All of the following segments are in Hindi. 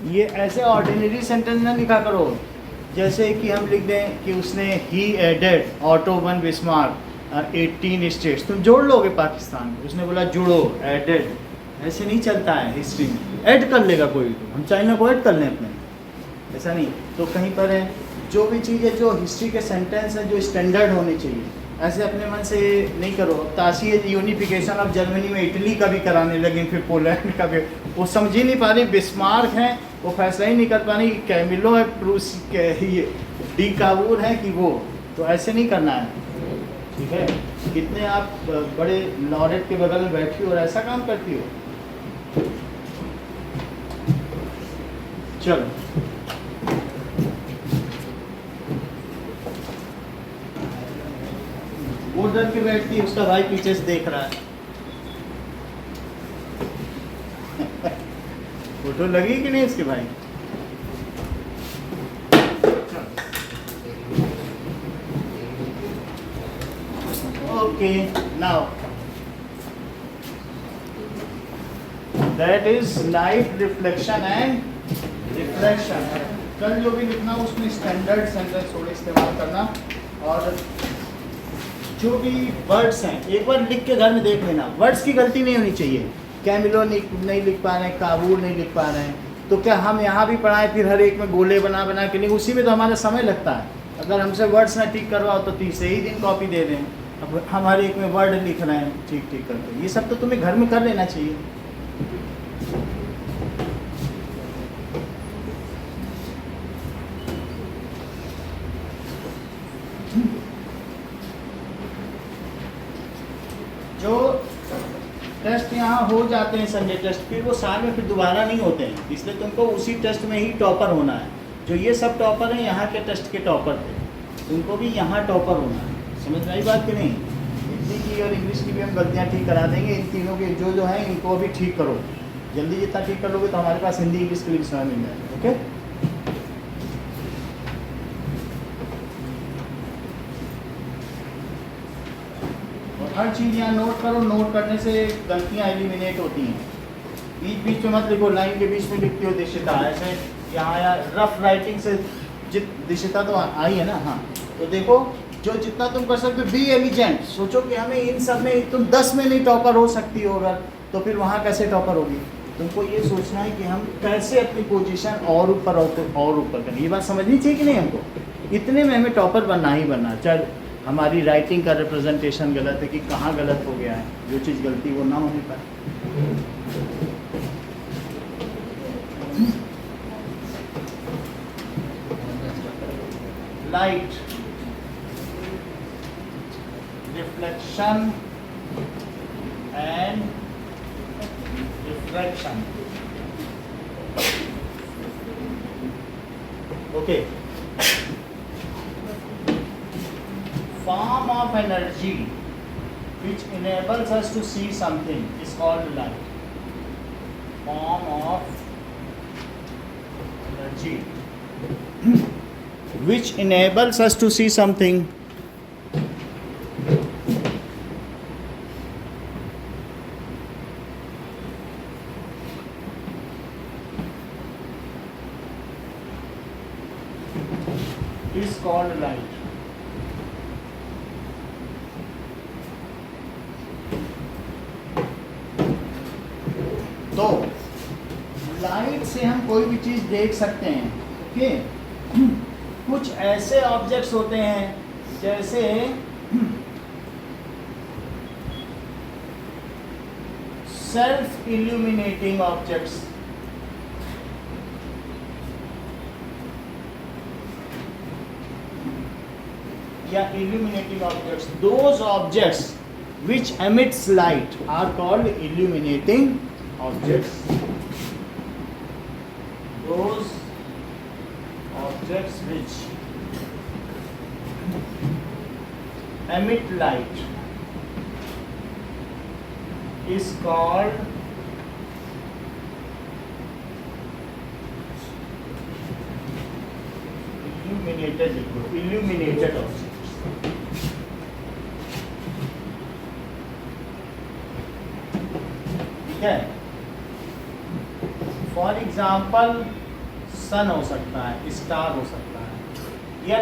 ये ऐसे ऑर्डिनरी सेंटेंस ना लिखा करो, जैसे कि हम लिख दें कि उसने ही added Otto von Bismarck 18 states, तुम जोड़ लोगे पाकिस्तान को, उसने बोला जुड़ो एडेड, ऐसे नहीं चलता है हिस्ट्री में। ऐड कर लेगा कोई, हम चाइना को ऐड कर लें अपने, ऐसा नहीं। तो कहीं पर है जो भी चीज़ है, जो हिस्ट्री के सेंटेंस है जो स्टैंडर्ड होने चाहिए, ऐसे अपने मन से नहीं करो। अब तासी यूनिफिकेशन ऑफ जर्मनी में इटली का भी कराने लगे, फिर पोलैंड का भी, वो समझ ही नहीं पा रही, बिस्मार्क हैं वो फैसला ही नहीं कर पा रही, कैमिलो है प्रूस के, ये डी कावूर है कि वो, तो ऐसे नहीं करना है, ठीक है। कितने आप बड़े लॉरेट के बगल में बैठी हो और ऐसा काम करती हो। चलो वो डर के बैठती है, उसका भाई पीछे से देख रहा है। फोटो लगी कि नहीं उसके भाई। Okay now that is light reflection and reflection. कल जो भी लिखना उसमें स्टैंडर्ड सेंटेंस थोड़े इस्तेमाल करना, और जो भी वर्ड्स हैं एक बार लिख के घर में देख लेना, वर्ड्स की गलती नहीं होनी चाहिए। कैमिलो नहीं लिख पा रहे हैं, काबूल नहीं लिख पा रहे हैं, तो क्या हम यहाँ भी पढ़ाएं फिर हर एक में गोले बना बना के, नहीं, उसी में तो हमारा समय लगता है। अगर हमसे वर्ड्स ना ठीक करवाओ तो तीसरे ही दिन कॉपी दे दें। अब हम हर एक में वर्ड लिख रहे हैं ठीक ठीक करके, ये सब तो तुम्हें घर में कर लेना चाहिए। जो टेस्ट यहाँ हो जाते हैं संडे टेस्ट, फिर वो साल में फिर दोबारा नहीं होते हैं, इसलिए तुमको उसी टेस्ट में ही टॉपर होना है। जो ये सब टॉपर हैं यहाँ के टेस्ट के टॉपर थे, तुमको भी यहाँ टॉपर होना है। समझ में आई बात कि नहीं। हिंदी की और इंग्लिश की भी हम गलतियाँ ठीक करा देंगे, इन तीनों के जो हैं इनको भी ठीक करो, जल्दी जितना ठीक कर लोगे तो हमारे पास हिंदी इंग्लिश की भी समय मिल जाएगा। ओके, हर चीज़ यहाँ नोट करो, नोट करने से गलतियाँ एलिमिनेट होती हैं। बीच बीच में मत लिखो, लाइन के बीच में लिखती हो दिशता, ऐसे यहाँ या रफ राइटिंग से दिशता तो आई है ना। हाँ, तो देखो जो जितना तुम कर सकते हो, बी एलिजेंट। सोचो कि हमें इन सब में तुम 10 में नहीं टॉपर हो सकती हो अगर, तो फिर वहाँ कैसे टॉपर होगी। तुमको ये सोचना है कि हम कैसे अपनी पोजीशन और ऊपर और ऊपर करें, ये बात समझनी चाहिए कि नहीं। हमको इतने में हमें टॉपर बनना ही बनना, चाहे हमारी राइटिंग का रिप्रेजेंटेशन गलत है कि कहाँ गलत हो गया है, जो चीज़ गलती वो ना होने पाए। Light reflection and refraction. Okay, form of energy which enables us to see something is called light. Form of energy which enables us to see something is called light. तो लाइट से हम कोई भी चीज़ देख सकते हैं। ओके, कुछ ऐसे ऑब्जेक्ट्स होते हैं जैसे सेल्फ इल्यूमिनेटिंग ऑब्जेक्ट्स, या illuminating objects. Those objects which emits light are called illuminating objects. Those objects which emit light is called illuminated objects. ठीक है। फॉर एग्जाम्पल सन हो सकता है, स्टार हो सकता है, या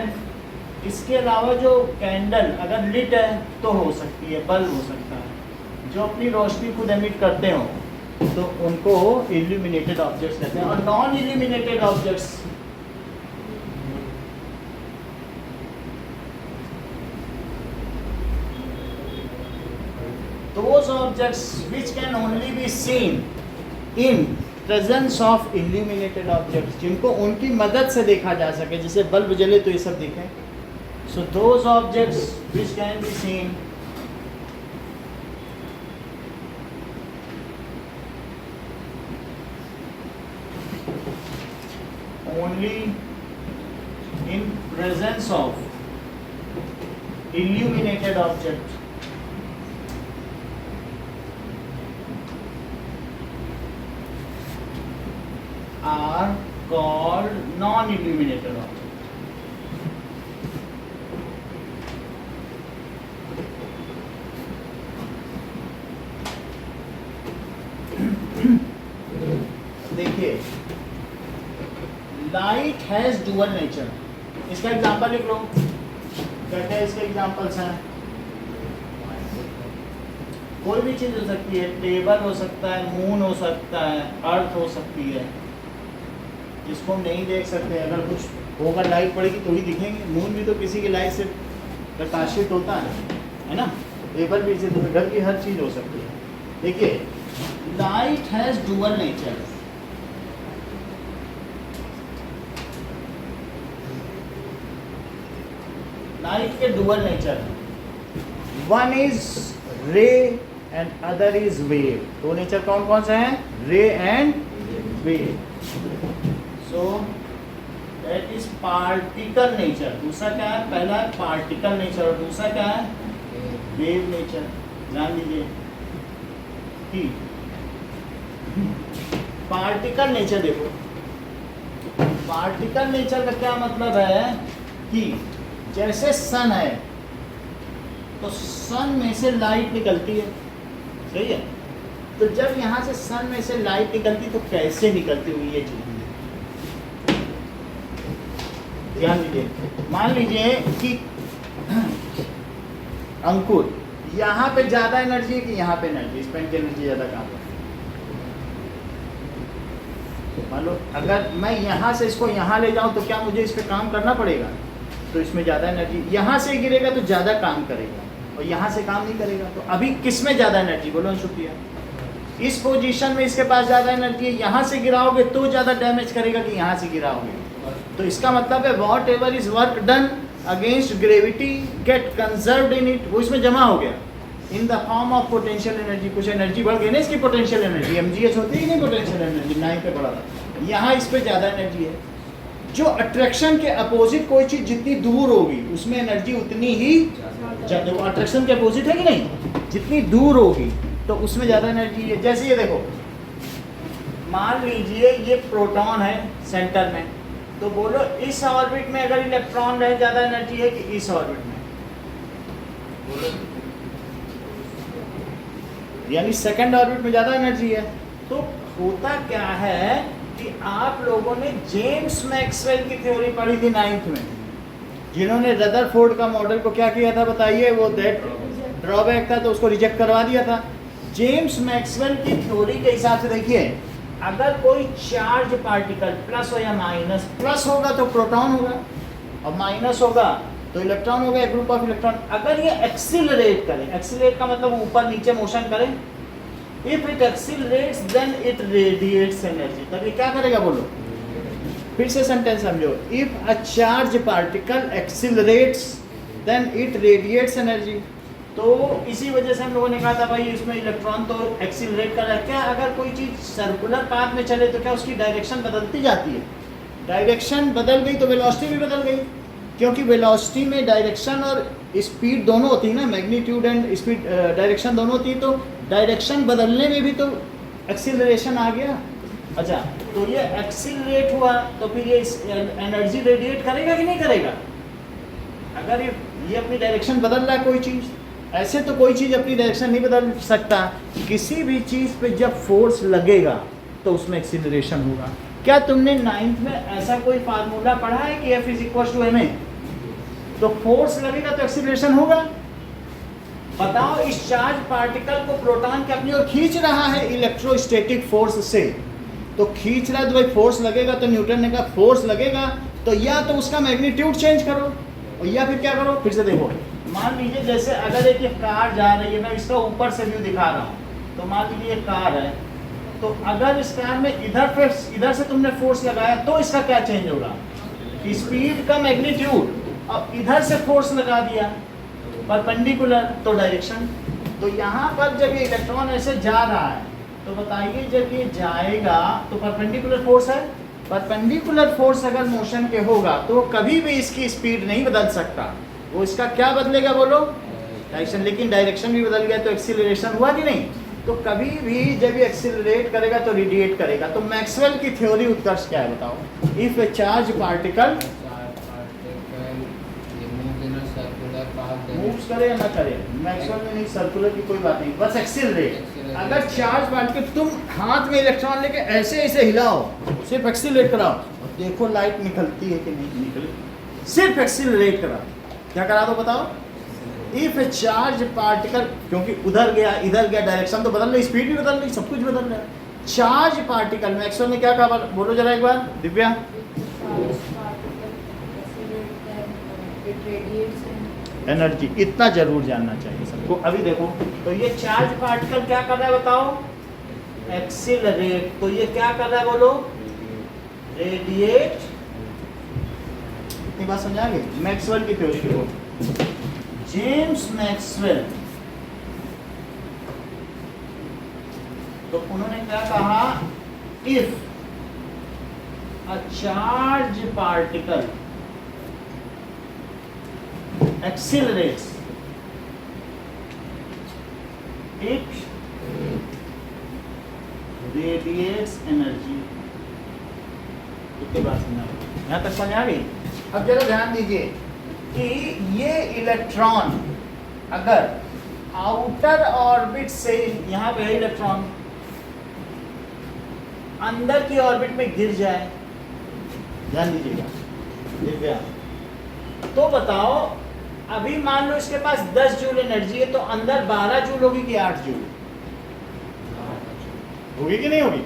इसके अलावा जो कैंडल अगर लिट है तो हो सकती है, बल्ब हो सकता है। जो अपनी रोशनी खुद एमिट करते हो तो उनको इल्यूमिनेटेड ऑब्जेक्ट्स कहते हैं। और non illuminated objects, those objects which can only be seen in presence of illuminated objects, जिनको उनकी मदद से देखा जा सके, जैसे बल्ब जले तो ये सब दिखे। So those objects which can be seen only in presence of illuminated object are called non-illuminated objects. देखिए, लाइट हैज डुअल नेचर। इसका एग्जांपल लिख लो। कहते हैं इसके एग्जांपल्स हैं, कोई भी चीज हो सकती है, टेबल हो सकता है, मून हो सकता है, अर्थ हो सकती है, जिसको हम नहीं देख सकते। अगर कुछ होगा, लाइट पड़ेगी तो ही दिखेंगे। मून भी तो किसी की लाइट से प्रकाशित होता है ना। टेबल भी, तो घर की हर चीज हो सकती है। देखिए, light has dual nature. Light के डुअल नेचर, वन इज रे एंड अदर इज वेव। दो नेचर कौन कौन से हैं? रे and wave. So that is particle nature. दूसरा क्या है? पहला है पार्टिकल नेचर और दूसरा क्या है? Wave nature. ध्यान दीजिए कि पार्टिकल नेचर, देखो पार्टिकल नेचर का क्या मतलब है कि जैसे सन है तो सन में से लाइट निकलती है, सही है। तो जब यहाँ से सन में से लाइट निकलती तो कैसे निकलती हुई ये चीज, ध्यान दीजिए। मान लीजिए कि अंकुर, यहाँ पे ज्यादा एनर्जी है कि यहाँ पे एनर्जी, स्पेंड की एनर्जी ज्यादा कहाँ पर? मान लो अगर मैं यहाँ से इसको यहाँ ले जाऊँ तो क्या मुझे इस पे काम करना पड़ेगा? तो इसमें ज़्यादा एनर्जी, यहाँ से गिरेगा तो ज़्यादा काम करेगा और यहाँ से काम नहीं करेगा। तो अभी किस में ज़्यादा एनर्जी? बोलो शुक्रिया। इस पोजीशन में इसके पास ज़्यादा एनर्जी है, यहाँ से गिराओगे तो ज़्यादा डैमेज करेगा कि यहाँ से गिराओगे। तो इसका मतलब है whatever is work done against gravity get conserved in it, वो इसमें जमा हो गया in the form of potential energy. कुछ एनर्जी बढ़ गई ना इसकी, पोटेंशियल एनर्जी, mgh होती है नहीं पोटेंशियल एनर्जी, 9 पे पड़ा था। यहाँ इस पे ज़्यादा एनर्जी है। जो अट्रैक्शन के अपोजिट कोई चीज़ जितनी दूर होगी उसमें एनर्जी उतनी ही, जब अट्रैक्शन के अपोजिट है कि नहीं, जितनी दूर होगी तो उसमें ज़्यादा एनर्जी है। जैसे ये देखो, मान लीजिए ये प्रोटॉन है सेंटर में, तो बोलो इस ऑर्बिट में अगर इलेक्ट्रॉन रहे ज़्यादा एनर्जी है कि इस ऑर्बिट में? यानी सेकंड ऑर्बिट में ज़्यादा एनर्जी है। तो होता क्या है कि आप लोगों ने जेम्स मैक्सवेल की थ्योरी पढ़ी थी 9th में, जिन्होंने रदरफोर्ड का मॉडल को क्या किया था बताइए? वो दैट ड्रॉबैक था तो उसको रिजेक्ट करवा दिया था। जेम्स मैक्सवेल की थ्योरी के हिसाब से देखिए, अगर कोई चार्ज पार्टिकल प्लस हो या माइनस, प्लस होगा तो प्रोटॉन होगा और माइनस होगा तो इलेक्ट्रॉन होगा, ग्रुप ऑफ इलेक्ट्रॉन। अगर ये एक्सिलरेट करे, एक्सिलरेट का मतलब ऊपर नीचे मोशन करे, if it accelerates then it radiates energy. तब ये क्या करेगा बोलो? फिर से सेंटेंस समझो। If a charge particle accelerates then it radiates energy. तो इसी वजह से हम लोगों ने कहा था भाई इसमें इलेक्ट्रॉन तो एक्सिलरेट कर रहा है। क्या अगर कोई चीज़ सर्कुलर पाथ में चले तो क्या उसकी डायरेक्शन बदलती जाती है? डायरेक्शन बदल गई तो वेलोसिटी भी बदल गई, क्योंकि वेलोसिटी में डायरेक्शन और स्पीड दोनों होती है ना, मैग्नीट्यूड एंड स्पीड, डायरेक्शन दोनों होती है। तो डायरेक्शन बदलने में भी तो एक्सिलरेशन आ गया। अच्छा, तो ये एक्सिलरेट हुआ तो फिर ये एनर्जी रेडिएट करेगा कि नहीं करेगा? अगर ये अपनी डायरेक्शन बदल रहा है कोई चीज़, ऐसे तो कोई चीज़ अपनी डायरेक्शन नहीं बदल सकता। किसी भी चीज़ पे जब फोर्स लगेगा तो उसमें एक्सिलरेशन होगा। क्या तुमने 9th में ऐसा कोई फार्मूला पढ़ा है कि F is equal to ma? तो फोर्स लगेगा तो एक्सीलरेशन होगा। बताओ इस चार्ज पार्टिकल को प्रोटॉन के अपनी ओर खींच रहा है इलेक्ट्रोस्टैटिक फोर्स से, तो खींच रहा है तो भाई फोर्स लगेगा, तो न्यूटन ने कहा फोर्स लगेगा तो या तो उसका मैग्नीट्यूड चेंज करो और या फिर क्या करो, फिर से देखो। मान लीजिए जैसे अगर एक कार जा रही है, मैं इसका ऊपर से व्यू दिखा रहा हूँ, तो मान लीजिए एक कार है, तो अगर इस कार में इधर से तुमने फोर्स लगाया तो इसका क्या चेंज होगा, स्पीड का मैग्नीट्यूड। अब इधर से फोर्स लगा दिया परपेंडिकुलर तो डायरेक्शन। तो यहाँ पर जब ये इलेक्ट्रॉन ऐसे जा रहा है तो बताइए जब ये जाएगा तो परपेंडिकुलर फोर्स है, परपेंडिकुलर फोर्स अगर मोशन के होगा तो कभी भी इसकी स्पीड नहीं बदल सकता, वो इसका क्या बदलेगा बोलो, डायरेक्शन। लेकिन डायरेक्शन भी बदल गया तो एक्सीलरेशन हुआ कि नहीं, तो कभी भी जब ये एक्सीलरेट करेगा तो रेडिएट करेगा। तो मैक्सवेल की थ्योरी उत्कर्ष क्या है बताओ, if A charge particle moves करे या ना करे, मैक्सवेल में नहीं, सर्कुलर की कोई बात नहीं, बस एक्सीलरेट। अगर चार्ज पार्टिकल तुम हाथ में इलेक्ट्रॉन लेके ऐसे ऐसे हिलाओ, सिर्फ एक्सीलरेट कराओ और देखो लाइट निकलती है कि नहीं निकली, सिर्फ एक्सीलरेट कराओ, क्या करा दो बताओ, इफ ए चार्ज पार्टिकल, क्योंकि उधर गया इधर गया, डायरेक्शन तो बदल रही, स्पीड भी बदल रही, सब कुछ बदल रहा है। चार्ज पार्टिकल मैक्सवेल ने क्या कहा बोलो जरा एक बार दिव्या। एनर्जी, इतना जरूर जानना चाहिए सबको। अभी देखो तो ये चार्ज पार्टिकल क्या कर रहा है बताओ, एक्सीलरेट, तो ये क्या कर रहा है बोलो, रेडिएट। इतनी बात समझ आ गई। मैक्सवेल की थ्योरी देखो, जेम्स मैक्सवेल, तो उन्होंने क्या कहा, if a charge particle accelerates, it radiates energy। कितनी बात समझा, यहाँ तक समझ आ गई। अब जरा ध्यान दीजिए कि ये इलेक्ट्रॉन अगर आउटर ऑर्बिट से, यहाँ पे है इलेक्ट्रॉन, अंदर की ऑर्बिट में गिर जाए, ध्यान दीजिएगा दिव्या, तो बताओ अभी मान लो इसके पास 10 जूल एनर्जी है, तो अंदर 12 जूल होगी कि 8 जूल होगी कि नहीं होगी,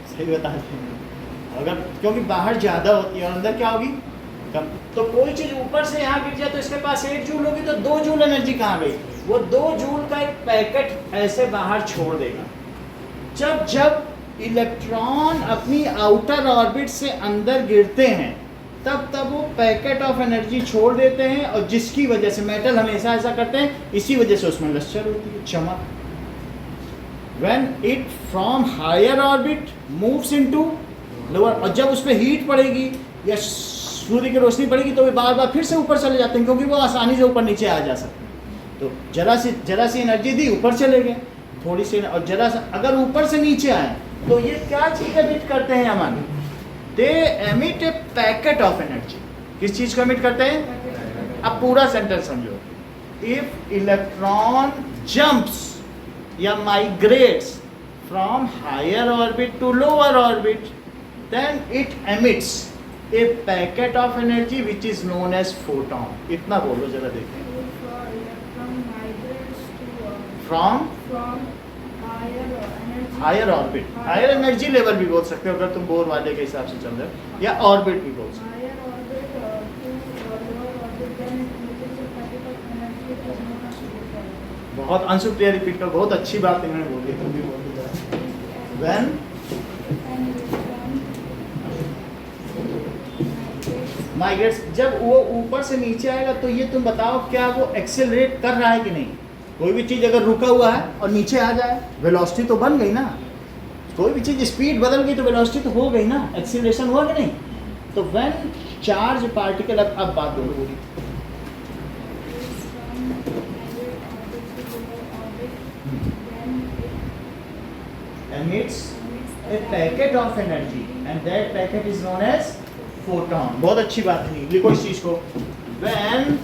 सही बता रहे हैं। अगर क्योंकि बाहर ज्यादा होती है और अंदर क्या होगी कम, तो कोई चीज ऊपर से यहाँ गिर जाए तो इसके पास 8 जूल होगी, तो 2 जूल एनर्जी कहाँ गई, वो 2 जूल का एक पैकेट ऐसे बाहर छोड़ देगा। जब जब इलेक्ट्रॉन अपनी आउटर ऑर्बिट से अंदर गिरते हैं तब तब वो पैकेट ऑफ एनर्जी छोड़ देते हैं, और जिसकी वजह से मेटल हमेशा ऐसा करते हैं, इसी वजह से उसमें लश्चर होती है, चमक। When it from higher orbit moves into lower, और जब उस पर हीट पड़ेगी या सूर्य की रोशनी पड़ेगी तो वे बार बार फिर से ऊपर चले जाते हैं, क्योंकि वो आसानी से ऊपर नीचे आ जा सकते हैं। तो जरा सी एनर्जी दी, ऊपर चले गए, थोड़ी सी, और जरा सा अगर ऊपर से नीचे आए तो ये क्या चीज़ एमिट करते हैं अमन, they emit a packet of energy. किस चीज को एमिट करते हैं, अब पूरा सेंटेंस समझो, इफ इलेक्ट्रॉन जंप्स या migrates from higher orbit to lower orbit, then it emits a packet of energy which is known as photon. इतना बोलो जरा देखें, from higher orbit, higher energy level भी बोल सकते हो अगर तुम बोर वाले के हिसाब से चल रहे हो, या ऑर्बिट भी बोल सकते हो। बहुत अंशुप्रिया रिपीट कर, बहुत अच्छी बात इन्होंने बोली, तुम भी बोल दो। व्हेन माइग्रेट्स, जब वो ऊपर से नीचे आएगा तो ये तुम बताओ क्या वो एक्सेलरेट कर रहा है कि नहीं। कोई भी चीज़ अगर रुका हुआ है और नीचे आ जाए, वेलोसिटी तो बन गई ना, कोई भी चीज़ स्पीड बदल गई तो वेलोसिटी तो हो गई ना, एक्सीलरेशन हुआ कि नहीं। तो व्हेन चार्ज पार्टिकल, अब बात बोलो पूरी, emits a packet of energy and that packet is known as photon। बहुत अच्छी बात है, लिखो इस चीज को, when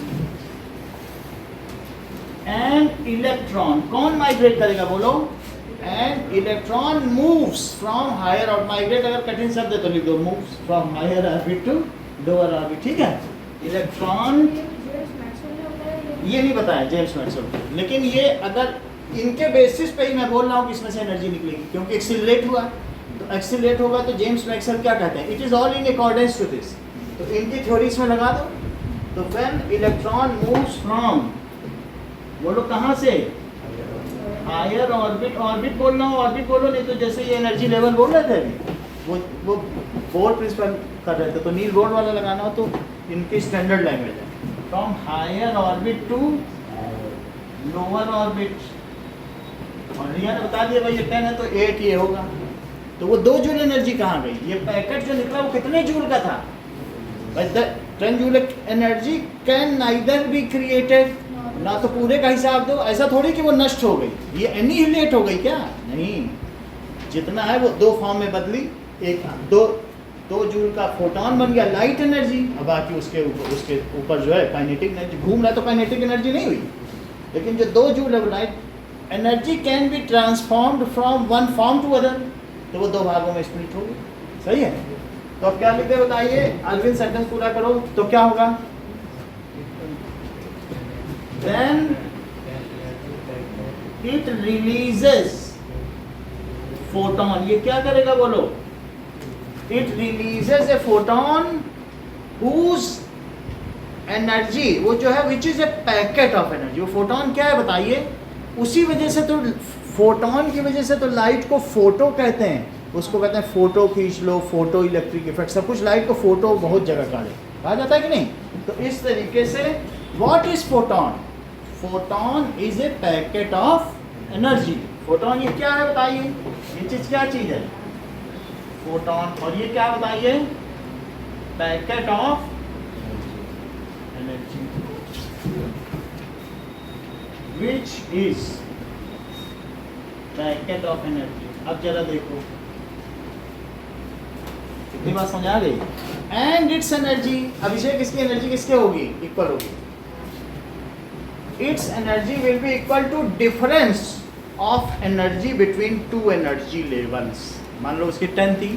an electron, कौन माइग्रेट करेगा बोलो, and electron moves from higher और माइग्रेट, अगर कठिन शब्द है तो लिख दो, moves from higher orbit to lower orbit, ठीक है। इलेक्ट्रॉन ये नहीं बताया जेम्स मैक्सवेल, लेकिन ये अगर इनके बेसिस पे ही मैं बोल रहा हूँ कि इसमें से एनर्जी निकलेगी, क्योंकि एक्सीलरेट हुआ, तो एक्सीलरेट होगा तो जेम्स मैक्सवेल क्या कहते हैं, it is all in accordance to this, तो इनकी थ्योरीज में लगा दो। तो व्हेन इलेक्ट्रॉन मूव्स फ्रॉम, बोलो कहाँ से, हायर ऑर्बिट, ऑर्बिट बोल रहा हूँ, ऑर्बिट बोलो, नहीं तो जैसे ये एनर्जी लेवल बोल रहे थे अभी, वो बोर प्रिंसिपल कर रहे थे, तो नील बोर्ड वाला लगाना हो तो इनकी स्टैंडर्ड लैंग्वेज है, from higher orbit to lower orbit, और रिया ने बता दिया भाई ये 10 है तो 8 ये होगा, तो वो 2 जूल एनर्जी कहाँ गई, ये पैकेट जो निकला वो कितने जूल का था, 10 joule energy can neither be created, ना तो पूरे का हिसाब दो, ऐसा थोड़ी कि वो नष्ट हो गई, ये एनिहिलेट हो गई क्या, नहीं, जितना है वो 2 फॉर्म में बदली, एक 2 जूल का फोटोन बन गया लाइट एनर्जी, और बाकी उसके ऊपर जो है काइनेटिक एनर्जी घूम रहा है, तो काइनेटिक एनर्जी नहीं हुई, लेकिन जो 2 जूल है light energy can be transformed from one form to other, तो वो 2 भागों में स्प्लिट होगी, सही है। तो अब क्या लिखते बताइए, अरविंद सेंटेंस पूरा करो, तो क्या होगा, then it releases photon, ये क्या करेगा बोलो, it releases a photon whose energy, वो जो है which is a packet of energy, वो फोटोन क्या है बताइए, उसी वजह से तो फोटोन की वजह से तो लाइट को फोटो कहते हैं, उसको कहते हैं फोटो खींच लो, फोटो इलेक्ट्रिक इफेक्ट, सब कुछ लाइट को फोटो बहुत जगह कहा जाता है कि नहीं, तो इस तरीके से what is photon, photon is a packet of energy, photon ये क्या है बताइए, ये चीज क्या चीज है, फोटोन, और ये क्या बताइए, packet of energy, which is packet of energy. अब जरा देखो कितनी बात समझ आ गई, एंड इट्स एनर्जी, अभिषेक इसकी एनर्जी किसके होगी, इक्वल होगी, its energy will be equal to difference of energy between 2 energy levels, मान लो उसकी 10 थी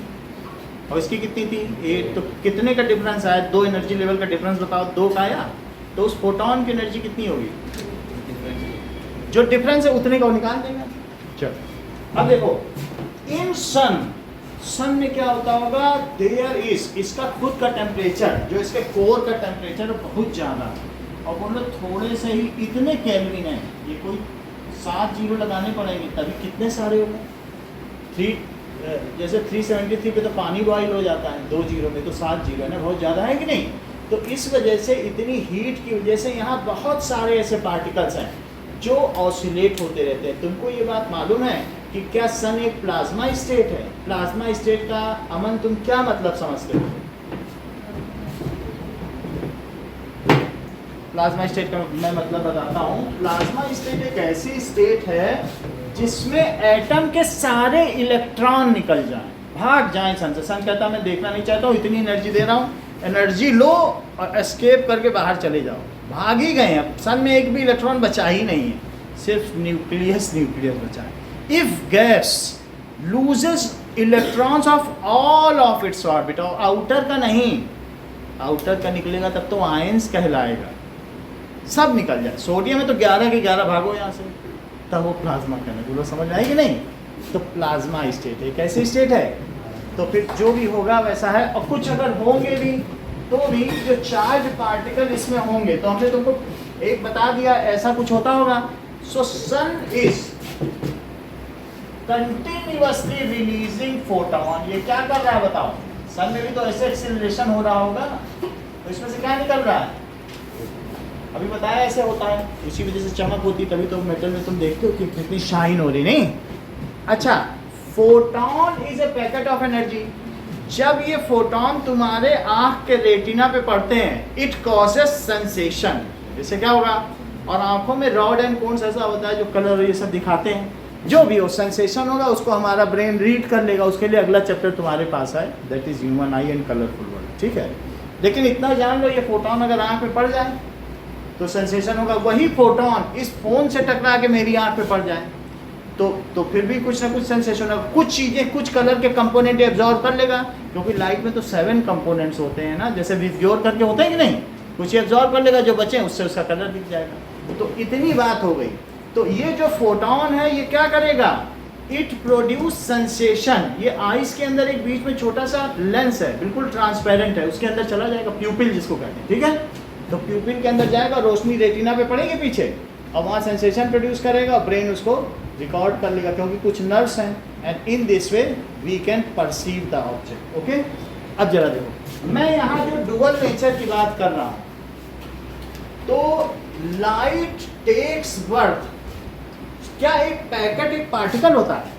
और इसकी कितनी थी 8, तो कितने का डिफरेंस आया, 2 एनर्जी लेवल का डिफरेंस बताओ, 2 का आया, तो उस फोटोन की एनर्जी कितनी होगी, जो डिफरेंस है उतने का वो निकाल देगा। चलो अब देखो, इन सन में क्या होता होगा, देयर इज, इसका खुद का टेम्परेचर, जो इसके कोर का टेम्परेचर बहुत ज़्यादा, और बोलो थोड़े से ही इतने केल्विन है, ये कोई 7 जीरो लगाने पड़ेंगे तभी कितने सारे हो गए, जैसे 373 पे तो पानी बॉयल हो जाता है, 2 जीरो में तो 7 जीरो है ना, बहुत ज़्यादा है कि नहीं, तो इस वजह से इतनी हीट की वजह से यहाँ बहुत सारे ऐसे पार्टिकल्स हैं जो ऑसिलेट होते रहते हैं। तुमको ये बात मालूम है कि क्या सन एक प्लाज्मा स्टेट है, प्लाज्मा स्टेट का अमन तुम क्या मतलब समझते हो, प्लाज्मा स्टेट का मैं मतलब बताता हूँ, प्लाज्मा स्टेट एक ऐसी स्टेट है जिसमें एटम के सारे इलेक्ट्रॉन निकल जाएं, भाग जाएं सन से, सन कहता मैं देखना नहीं चाहता हूँ, इतनी एनर्जी दे रहा हूँ, एनर्जी लो और एस्केप करके बाहर चले जाओ, भाग ही गए, अब सन में एक भी इलेक्ट्रॉन बचा ही नहीं है, सिर्फ न्यूक्लियस बचा है। If gas loses electrons of all of its orbit, और आउटर का नहीं, आउटर का निकलेगा तब तो आयंस कहलाएगा, सब निकल जाए, सोडियम में तो 11 के 11 भागो यहाँ से, तब वो प्लाज्मा कहने, बोलो समझ आएगी नहीं, तो प्लाज्मा स्टेट एक ऐसी स्टेट है, तो फिर जो भी होगा वैसा है, और कुछ अगर होंगे भी तो भी जो चार्ज पार्टिकल इसमें होंगे, तो हमने तुमको एक बता दिया ऐसा कुछ होता होगा। सो सन इज कंटिन्यूअसली रिलीजिंग फोटोन, ये क्या कर रहा है बताओ, सन में भी तो ऐसे एक्सीलरेशन हो रहा होगा, तो इसमें से क्या निकल रहा है, अभी बताया ऐसे होता है, उसी वजह से चमक होती है, तभी तो मेटल में तुम देखते हो कि कितनी शाइन हो रही, नहीं। अच्छा, photon is a packet of energy, जब ये फोटोन तुम्हारे आँख के रेटिना पे पड़ते हैं, इट कॉजेस सेंसेशन, इससे क्या होगा, और आँखों में रॉड एंड कोन्स ऐसा होता है जो कलर ये सब दिखाते हैं, जो भी हो सेंसेशन होगा उसको हमारा ब्रेन रीड कर लेगा, उसके लिए अगला चैप्टर तुम्हारे पास है, that is human I and colourful world, ठीक है। लेकिन इतना जान लो, ये फोटोन अगर आँख पे पड़ जाए तो सेंसेशन होगा, वही फोटोन इस फोन से टकरा के मेरी आँख पे पड़ जाए तो फिर भी कुछ ना कुछ सेंसेशन होगा। कुछ चीज़ें, कुछ कलर के कंपोनेंट एब्जॉर्ब कर लेगा, क्योंकि लाइट में तो 7 कंपोनेंट्स होते हैं ना, जैसे विब्ग्योर करके होते हैं कि नहीं, कुछ एब्जॉर्ब कर लेगा, जो बचे उससे उसका कलर दिख जाएगा। तो इतनी बात हो गई। तो ये जो फोटोन है ये क्या करेगा, इट प्रोड्यूस सेंसेशन। ये आइस के अंदर एक बीच में छोटा सा लेंस है, बिल्कुल ट्रांसपेरेंट है, उसके अंदर चला जाएगा, प्यूपिल जिसको कहते हैं, ठीक है। तो प्यूपिल के अंदर जाएगा, रोशनी रेटिना पे पड़ेगी पीछे, और वहाँ सेंसेशन प्रोड्यूस करेगा, ब्रेन उसको रिकॉर्ड कर लेगा, क्योंकि कुछ नर्व्स हैं, and in this way we can perceive the object. Okay, अब जरा देखो, मैं यहाँ जो डुअल नेचर की बात कर रहा हूँ, तो लाइट टेक्स बर्थ। क्या एक पैकेट एक पार्टिकल होता है?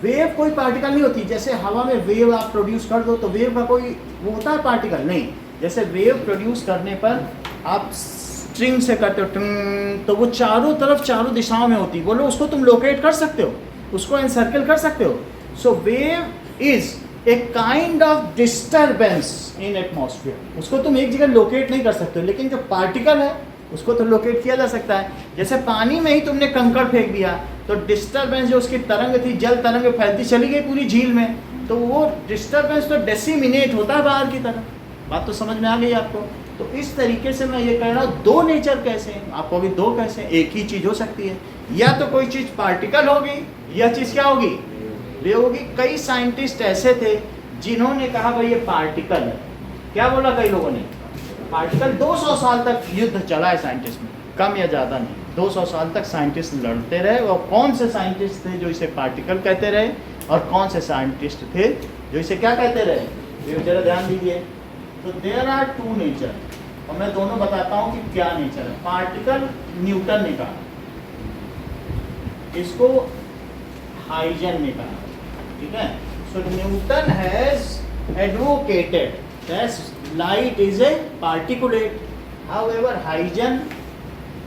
वेव कोई पार्टिकल नहीं होती। जैसे हवा में वेव आप प्रोड्यूस कर दो तो वेव का कोई वो होता है पार्टिकल? नहीं। जैसे वेव प्रोड्यूस करने पर आप स्ट्रिंग से करते हो टंग, तो वो चारों तरफ चारों दिशाओं में होती, बोलो उसको तुम लोकेट कर सकते हो, उसको एनसर्कल कर सकते हो। So wave is a kind of disturbance in atmosphere. उसको तुम एक जगह लोकेट नहीं कर सकते हो, लेकिन जो पार्टिकल है उसको तो लोकेट किया जा सकता है। जैसे पानी में ही तुमने कंकड़ फेंक दिया तो डिस्टर्बेंस जो उसकी तरंग थी, जल तरंग फैलती चली गई पूरी झील में, तो वो डिस्टर्बेंस तो डेसिमिनेट होता है बाहर की तरफ। बात तो समझ में आ गई आपको? तो इस तरीके से मैं ये कह रहा हूँ, दो नेचर कैसे हैं, आपको भी दो कैसे, एक ही चीज़ हो सकती है, या तो कोई चीज़ पार्टिकल होगी, या चीज़ क्या होगी, वेव होगी। कई साइंटिस्ट ऐसे थे जिन्होंने कहा भाई ये पार्टिकल है। क्या बोला कई लोगों ने? पार्टिकल। 200 साल तक युद्ध चला है साइंटिस्ट में, कम या ज़्यादा नहीं, 200 साल तक साइंटिस्ट लड़ते रहे। और कौन से साइंटिस्ट थे जो इसे पार्टिकल कहते रहे, और कौन से साइंटिस्ट थे जो इसे क्या कहते रहे? ये जरा ध्यान दीजिए। तो देयर आर टू नेचर, और मैं दोनों बताता हूँ कि क्या नेचर है। पार्टिकल न्यूटन ने कहा, इसको हाइजन ने कहा, ठीक है। So Newton has advocated that light is a particulate, however Huygens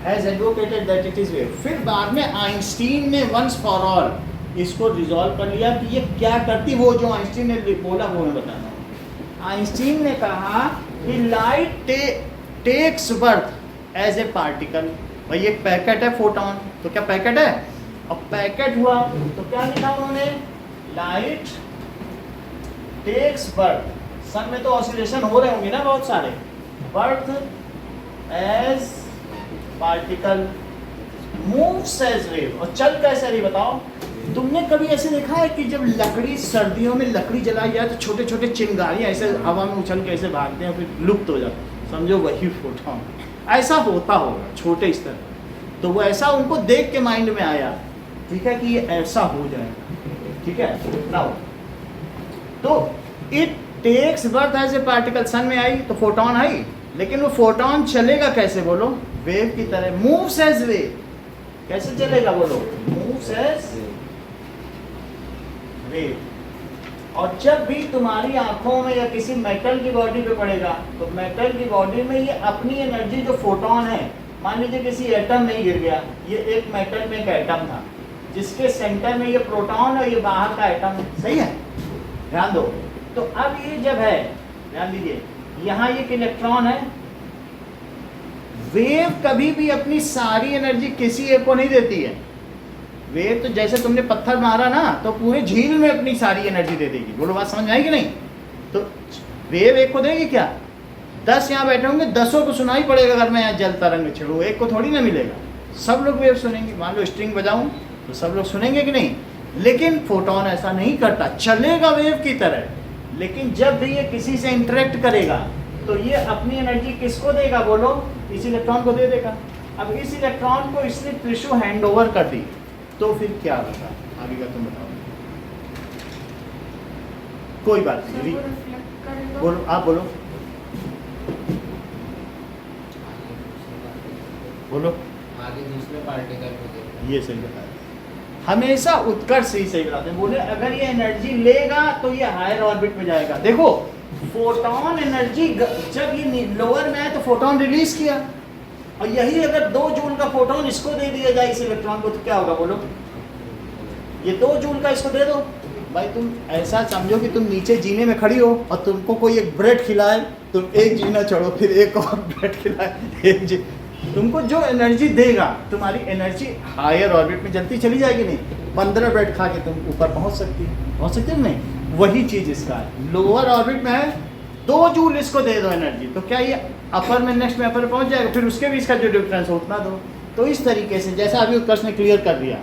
has advocated that it is wave। फिर बाद में आइंस्टीन ने once for all इसको रिजॉल्व कर लिया कि ये क्या करती, वो जो आइंस्टीन ने बोला वो मैं बताना हूँ। आइंस्टीन ने कहा कि light takes birth as a particle. भाई एक पैकेट है फोटोन, तो क्या पैकेट है? अब पैकेट हुआ तो क्या लिखा उन्होंने, लाइट टेक्स बर्थ। सन में तो ऑसिलेशन हो रहे होंगे ना बहुत सारे, birth as particle, moves as wave. और चल कैसे रही बताओ? तुमने कभी ऐसे देखा है कि जब लकड़ी, सर्दियों में लकड़ी जलाई जाए तो छोटे छोटे चिंगारियाँ ऐसे हवा में उछल के ऐसे भागते हैं, फिर लुप्त हो जाते, समझो वही फोटोन। ऐसा होता होगा छोटे स्तर पर। तो वो ऐसा उनको देख के माइंड में आया, ठीक है, कि ये ऐसा हो जाएगा, ठीक है ना। तो it takes birth as a particle. Sun में आई तो फोटोन आई, लेकिन वो फोटोन चलेगा कैसे बोलो? वेव की तरह, मूव्स एज वेव। कैसे चलेगा बोलो? Moves as wave. और जब भी तुम्हारी आंखों में या किसी मेटल की बॉडी पे पड़ेगा, तो मेटल की बॉडी में ये अपनी एनर्जी जो फोटोन है, मान लीजिए किसी एटम में गिर गया, ये एक मेटल में एक एटम था जिसके सेंटर में ये प्रोटॉन है, ये बाहर का एटम, सही है, ध्यान दो। तो अब ये जब है, ध्यान दीजिए, यहाँ एक इलेक्ट्रॉन है। वेव कभी भी अपनी सारी एनर्जी किसी एक को नहीं देती है। वेव तो जैसे तुमने पत्थर मारा ना, तो पूरे झील में अपनी सारी एनर्जी दे देगी। बोलो बात समझ में आई कि नहीं? तो वेव एक को देगी क्या? 10 यहाँ बैठे होंगे, 10 को सुनाई पड़ेगा अगर मैं यहाँ जल तरंग छेड़ूँ, एक को थोड़ी ना मिलेगा। सब लोग वेव सुनेंगे। मान लो स्ट्रिंग बजाऊँ तो सब लोग सुनेंगे कि नहीं? लेकिन फोटोन ऐसा नहीं करता, चलेगा वेव की तरह। लेकिन जब भी ये किसी से इंटरेक्ट करेगा तो ये अपनी एनर्जी किसको देगा बोलो? इस इलेक्ट्रॉन को दे देगा। अब इस इलेक्ट्रॉन को इसने टिश्यू हैंड ओवर कर दी, तो फिर क्या होगा आगे का तुम बताओ। कोई बात नहीं, बोलो, आप बोलो बोलो। आगे दूसरे पार्टिकल को ये सही बताया, हमेशा उत्कर्ष ही सही बताते हैं। बोले अगर ये एनर्जी लेगा तो ये हायर ऑर्बिट में जाएगा। देखो फोटोन एनर्जी जब ये लोअर में है तो फोटोन रिलीज किया, और यही अगर 2 जूल का फोटोन इसको दे दिया जाए इस इलेक्ट्रॉन को, तो क्या होगा बोलो? ये 2 जूल का इसको दे दो। भाई तुम ऐसा समझो कि तुम नीचे जीने में खड़ी हो और तुमको कोई एक ब्रेड खिलाए, तुम एक जीना चढ़ो, फिर एक और ब्रेड खिलाए, एक जी, तुमको जो एनर्जी देगा, तुम्हारी एनर्जी हायर ऑर्बिट में जल्दी चली जाएगी नहीं? 15 ब्रेड खा के तुम ऊपर पहुंच सकती हो नहीं? वही चीज़ इसका है, लोअर ऑर्बिट में है 2 जूल इसको दे दो एनर्जी, तो क्या ये अपर में नेक्स्ट में अपर पहुंच जाएगा, फिर उसके बीच का जो डिफरेंस हो उतना दो। तो इस तरीके से जैसा अभी उत्कर्ष ने क्लियर कर दिया,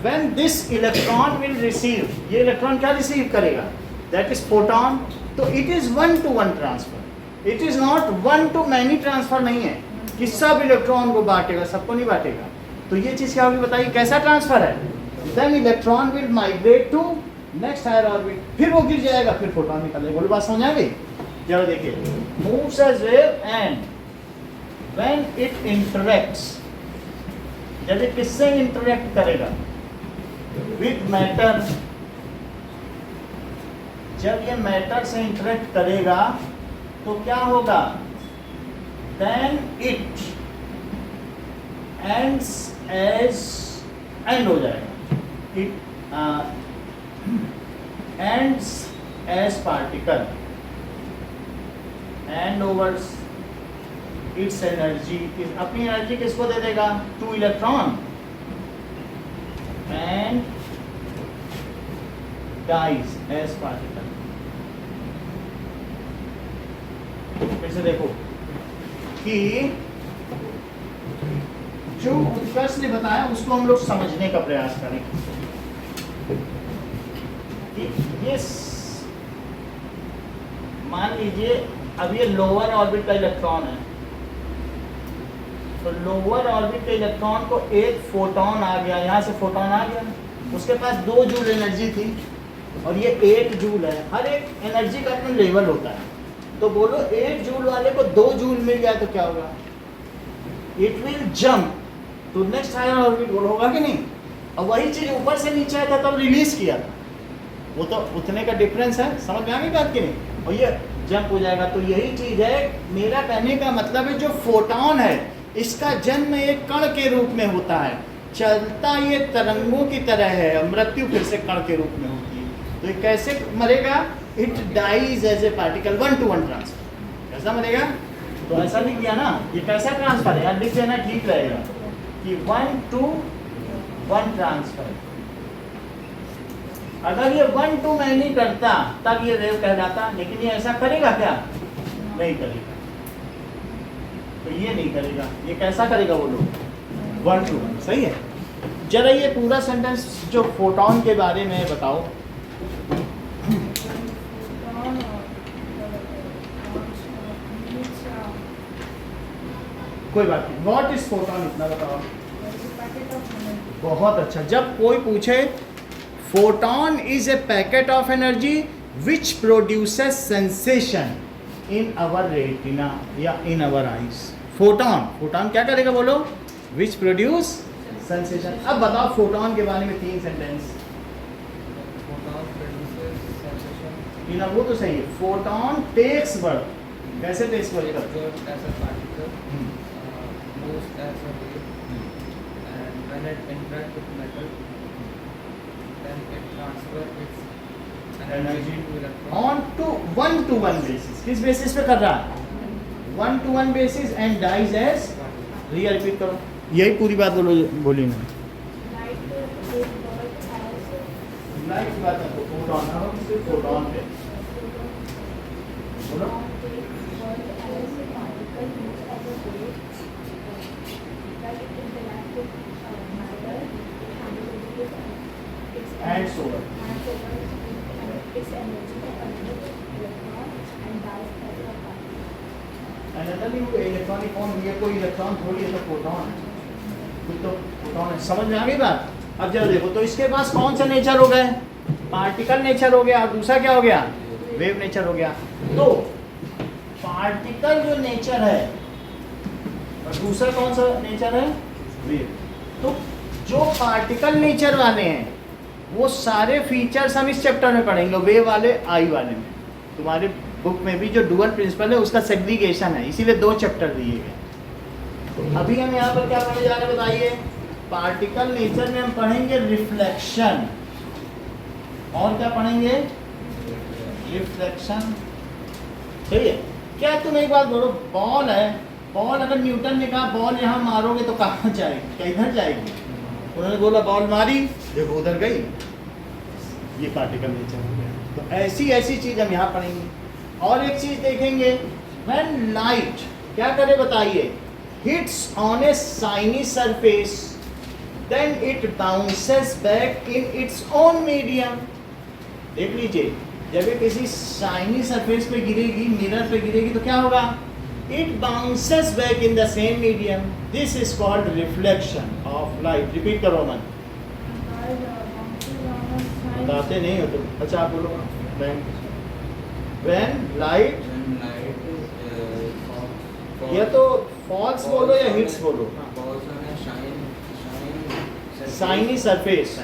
when this electron will receive, ये इलेक्ट्रॉन क्या रिसीव करेगा, दैट इज फोटॉन, तो it is 1-to-1 transfer, it is not 1-to-many transfer नहीं है कि सब इलेक्ट्रॉन को बांटेगा, सबको नहीं बांटेगा। तो ये चीज़ क्या होगी बताइए, कैसा ट्रांसफर है, then electron will migrate to next higher orbit, फिर वो गिर जाएगा, फिर फोटॉन निकलेगा। बोलो बात समझ आ गई? चलो देखिए, moves as wave and when it interacts, जब ये किससे इंटरेक्ट करेगा, विद मैटर, जब ये मैटर से इंटरेक्ट करेगा तो क्या होगा, then it ends as, end हो जाएगा, it ends as particle and overs its energy, अपनी एनर्जी किसको दे देगा, to electron, and dies as particle. फिर से देखो कि जो उत्कर्ष ने बताया उसको हम लोग समझने का प्रयास करें। ये मान लीजिए अब ये लोअर ऑर्बिट का इलेक्ट्रॉन है, तो लोअर ऑर्बिट के इलेक्ट्रॉन को एक फोटॉन आ गया, यहाँ से फोटॉन आ गया, उसके पास 2 जूल एनर्जी थी और ये 1 जूल है। हर एक एनर्जी का अपना लेवल होता है, तो बोलो 1 जूल वाले को 2 जूल मिल गया तो क्या होगा, it will jump to next higher orbit, बोलो होगा कि नहीं? और वही चीज ऊपर से नीचे आया था तब रिलीज किया था, वो तो उतने का डिफरेंस है, समझ में आ गई बात कि नहीं? और ये जंप हो जाएगा, तो यही चीज है, मेरा कहने का मतलब है जो फोटॉन है इसका जन्म एक कण के रूप में होता है, चलता ये तरंगों की तरह है, मृत्यु फिर से कण के रूप में होती है। तो ये कैसे मरेगा, it dies as a particle, 1-to-1 transfer. कैसा मरेगा, तो ऐसा नहीं किया ना, ये कैसा ट्रांसफर है यार, लिख देना ठीक रहेगा कि 1-to-1 ट्रांसफर। अगर ये 1-to-many करता तब ये वेव कहलाता, लेकिन ये ऐसा करेगा क्या, नहीं करेगा, तो ये नहीं करेगा, ये कैसा करेगा बोलो, 1-to-1। सही है? जरा ये पूरा सेंटेंस जो फोटॉन के बारे में बताओ। कोई बात नहीं, व्हाट इज फोटॉन, इतना बताओ। बहुत अच्छा, जब कोई पूछे photon is a packet of energy which produces sensation in our retina या इन अवर आईज। फोटॉन क्या करेगा बोलो, विच प्रोड्यूस सेंसेशन। अब बताओ फोटॉन के बारे में 3 सेंटेंस। वो तो सही है, फोटॉन टेक्स बर्थ, कैसे टेक्स बर्थ करता है, moves as a wave, and when it interacts with metal, then it transfers its energy to electron on to 1-to-1 basis। किस बेसिस पे कर रहा है, 1-to-1 basis and dies as real। Repeat करो, यही पूरी बात बोली ना, लाइट की बात है, फोटॉन ना हो, सिर्फ फोटॉन पे बोलो। And so on. Electronic form, ये कोई इलेक्ट्रॉन थोड़ी है, तो फोटॉन है, तो फोटॉन है। समझ में आ गई बात? अब जरा देखो, तो इसके पास कौन सा नेचर हो गए, पार्टिकल नेचर हो गया, और दूसरा क्या हो गया, वेव नेचर हो गया। तो पार्टिकल जो नेचर है और दूसरा कौन सा नेचर है, वेव। तो जो पार्टिकल नेचर वाले हैं वो सारे फीचर्स हम इस चैप्टर में पढ़ेंगे, वेव वाले आई वाले में। तुम्हारे बुक में भी जो डुअल प्रिंसिपल है उसका सेग्रीगेशन है, इसीलिए 2 चैप्टर दिए गए। अभी हम यहाँ पर क्या पढ़ने जा रहे हैं बताइए, पार्टिकल नेचर में हम पढ़ेंगे रिफ्लेक्शन, और क्या पढ़ेंगे, रिफ्लेक्शन। ठीक है? क्या तुम एक बात बोलो, बॉल है, बॉल अगर न्यूटन ने कहा बॉल यहाँ मारोगे तो कहाँ जाएगी, क्या इधर जाएगी, उन्होंने बोला बॉल मारी, देखो उधर गई, ये पार्टिकल नेचर हो गया। तो ऐसी ऐसी चीज हम यहाँ पढ़ेंगे। और एक चीज देखेंगे, व्हेन लाइट क्या करे बताइए, hits on a shiny surface then it bounces back in its own medium. देख लीजिए, जब ये किसी शाइनी सरफेस पे गिरेगी, मिरर पे गिरेगी, तो क्या होगा, it bounces back in the same medium. This is called reflection of light. Repeat करो मन, बताते नहीं हो तुम। अच्छा आप बोलो, व्हेन लाइट, या तो फॉल्स बोलो या हिट्स बोलो। शाइनी सरफेस,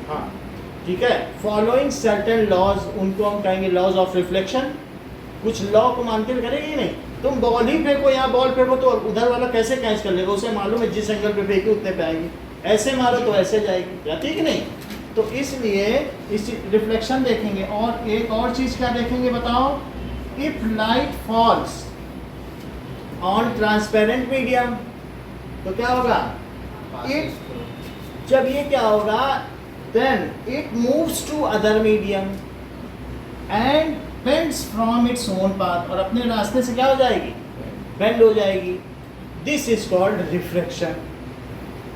हाँ ठीक है। फॉलोइंग सर्टेन लॉज, उनको हम कहेंगे लॉज ऑफ रिफ्लेक्शन। कुछ लॉ को मानते हुए करेंगे नहीं, तुम बॉल ही फेंको, यहाँ बॉल फेंको तो उधर वाला कैसे कैच कर लेगा, उसे मालूम है जिस एंगल पे फेंकी उतने पे आएगी, ऐसे मारो तो ऐसे जाएगी, या ठीक नहीं। तो इसलिए इस रिफ्लेक्शन देखेंगे। और एक और चीज क्या देखेंगे बताओ, if light falls on transparent medium तो क्या होगा, इट, जब ये क्या होगा, then it moves to other medium and bends from its own path, और अपने रास्ते से क्या हो जाएगी, बेंड हो जाएगी। This is called reflection.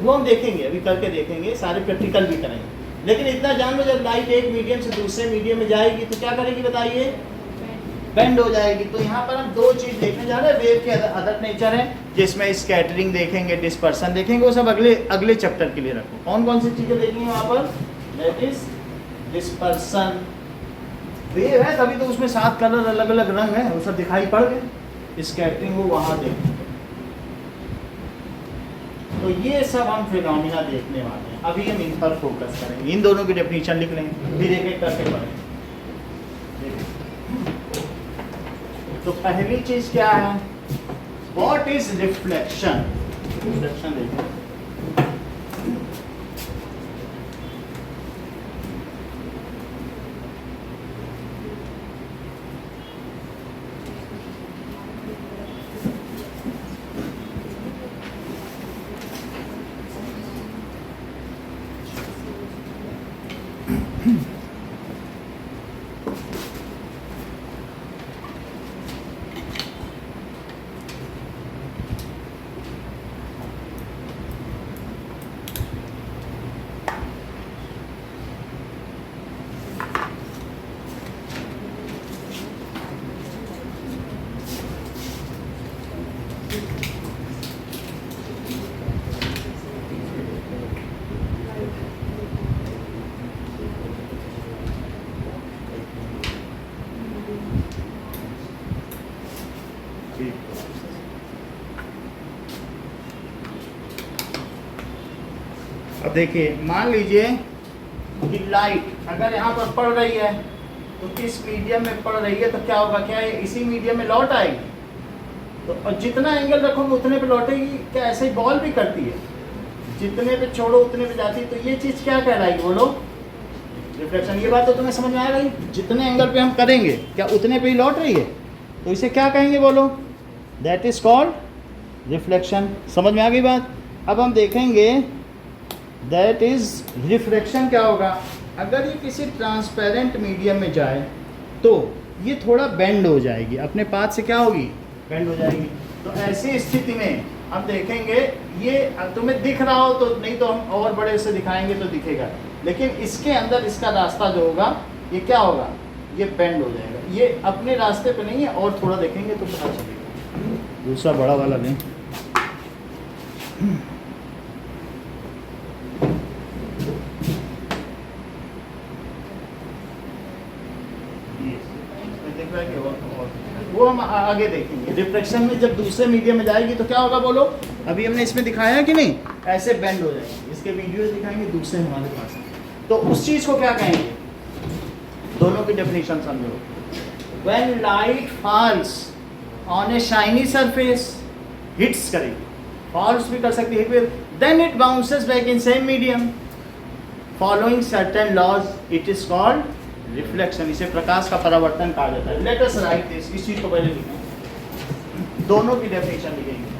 वो हम देखेंगे, अभी करके देखेंगे, सारे प्रैक्टिकल भी करेंगे। लेकिन इतना जान लो, जब लाइट एक मीडियम से दूसरे मीडियम में जाएगी तो क्या करेगी बताइए, बेंड हो जाएगी। तो यहाँ पर हम दो चीज देखने जा रहे हैं, वेव के अदर नेचर है, जिसमें स्कैटरिंग देखेंगे, डिस्पर्सन देखेंगे, वो सब अगले चैप्टर के लिए रखो। कौन कौन सी चीजें देखेंगे वहाँ पर, दैट इज डिस्पर्सन। वेव है तभी तो उसमें 7 कलर अलग अलग रंग है, वो सब दिखाई पड़ गए। स्कैटरिंग वो वहाँ देखेंगे। तो ये सब हम फिनोमिना देखने वाले हैं। अभी हम इन पर फोकस करेंगे, इन दोनों की डेफिनेशन लिख लेंगे, फिर एक एक करके पढ़ेंगे। तो पहली चीज क्या है, व्हाट इज रिफ्लेक्शन। रिफ्लेक्शन देखिए, अब देखिए, मान लीजिए कि लाइट अगर यहाँ पर पड़ रही है तो किस मीडियम में पड़ रही है, तो क्या होगा, क्या है इसी मीडियम में लौट आएगी। तो और जितना एंगल रखोगे उतने पे लौटेगी। क्या ऐसे ही बॉल भी करती है, जितने पे छोड़ो उतने पे जाती है। तो ये चीज़ क्या कहलाएगी बोलो, रिफ्लेक्शन। ये बात तो तुम्हें समझ में आ गई, जितने एंगल पे हम करेंगे क्या उतने पे ही लौट रही है, तो इसे क्या कहेंगे बोलो, दैट इज कॉल्ड रिफ्लेक्शन। समझ में आ गई बात। अब हम देखेंगे दैट इज रिफ्लेक्शन क्या होगा। अगर ये किसी ट्रांसपेरेंट मीडियम में जाए तो ये थोड़ा बेंड हो जाएगी, अपने पाथ से क्या होगी, बेंड हो जाएगी। तो ऐसी स्थिति में हम देखेंगे, ये तुम्हें दिख रहा हो तो, नहीं तो हम और बड़े से दिखाएंगे तो दिखेगा, लेकिन इसके अंदर इसका रास्ता जो होगा ये क्या होगा, ये बेंड हो जाएगा। ये अपने रास्ते पे नहीं है, और थोड़ा देखेंगे तो पता चलेगा। दूसरा बड़ा वाला लें। वो हम आगे देखेंगे। रिफ्लेक्शन में जब दूसरे मीडियम में जाएगी तो क्या होगा बोलो, अभी हमने इसमें दिखाया है कि नहीं, ऐसे बेंड हो जाएगी। इसके वीडियो दिखाएंगे दूसरे हमारे पास। तो उस चीज को क्या कहेंगे, दोनों की डेफिनेशन समझो। When light falls on a shiny surface, hits करेगी, फॉल्स भी कर सकती है, then it bounces back in same medium following certain laws, it is called reflection. इसे प्रकाश का परावर्तन कहा जाता है। लेट अस राइट दिस, इस चीज को पहले लिखें, दोनों की डेफिनेशन लिखेंगे।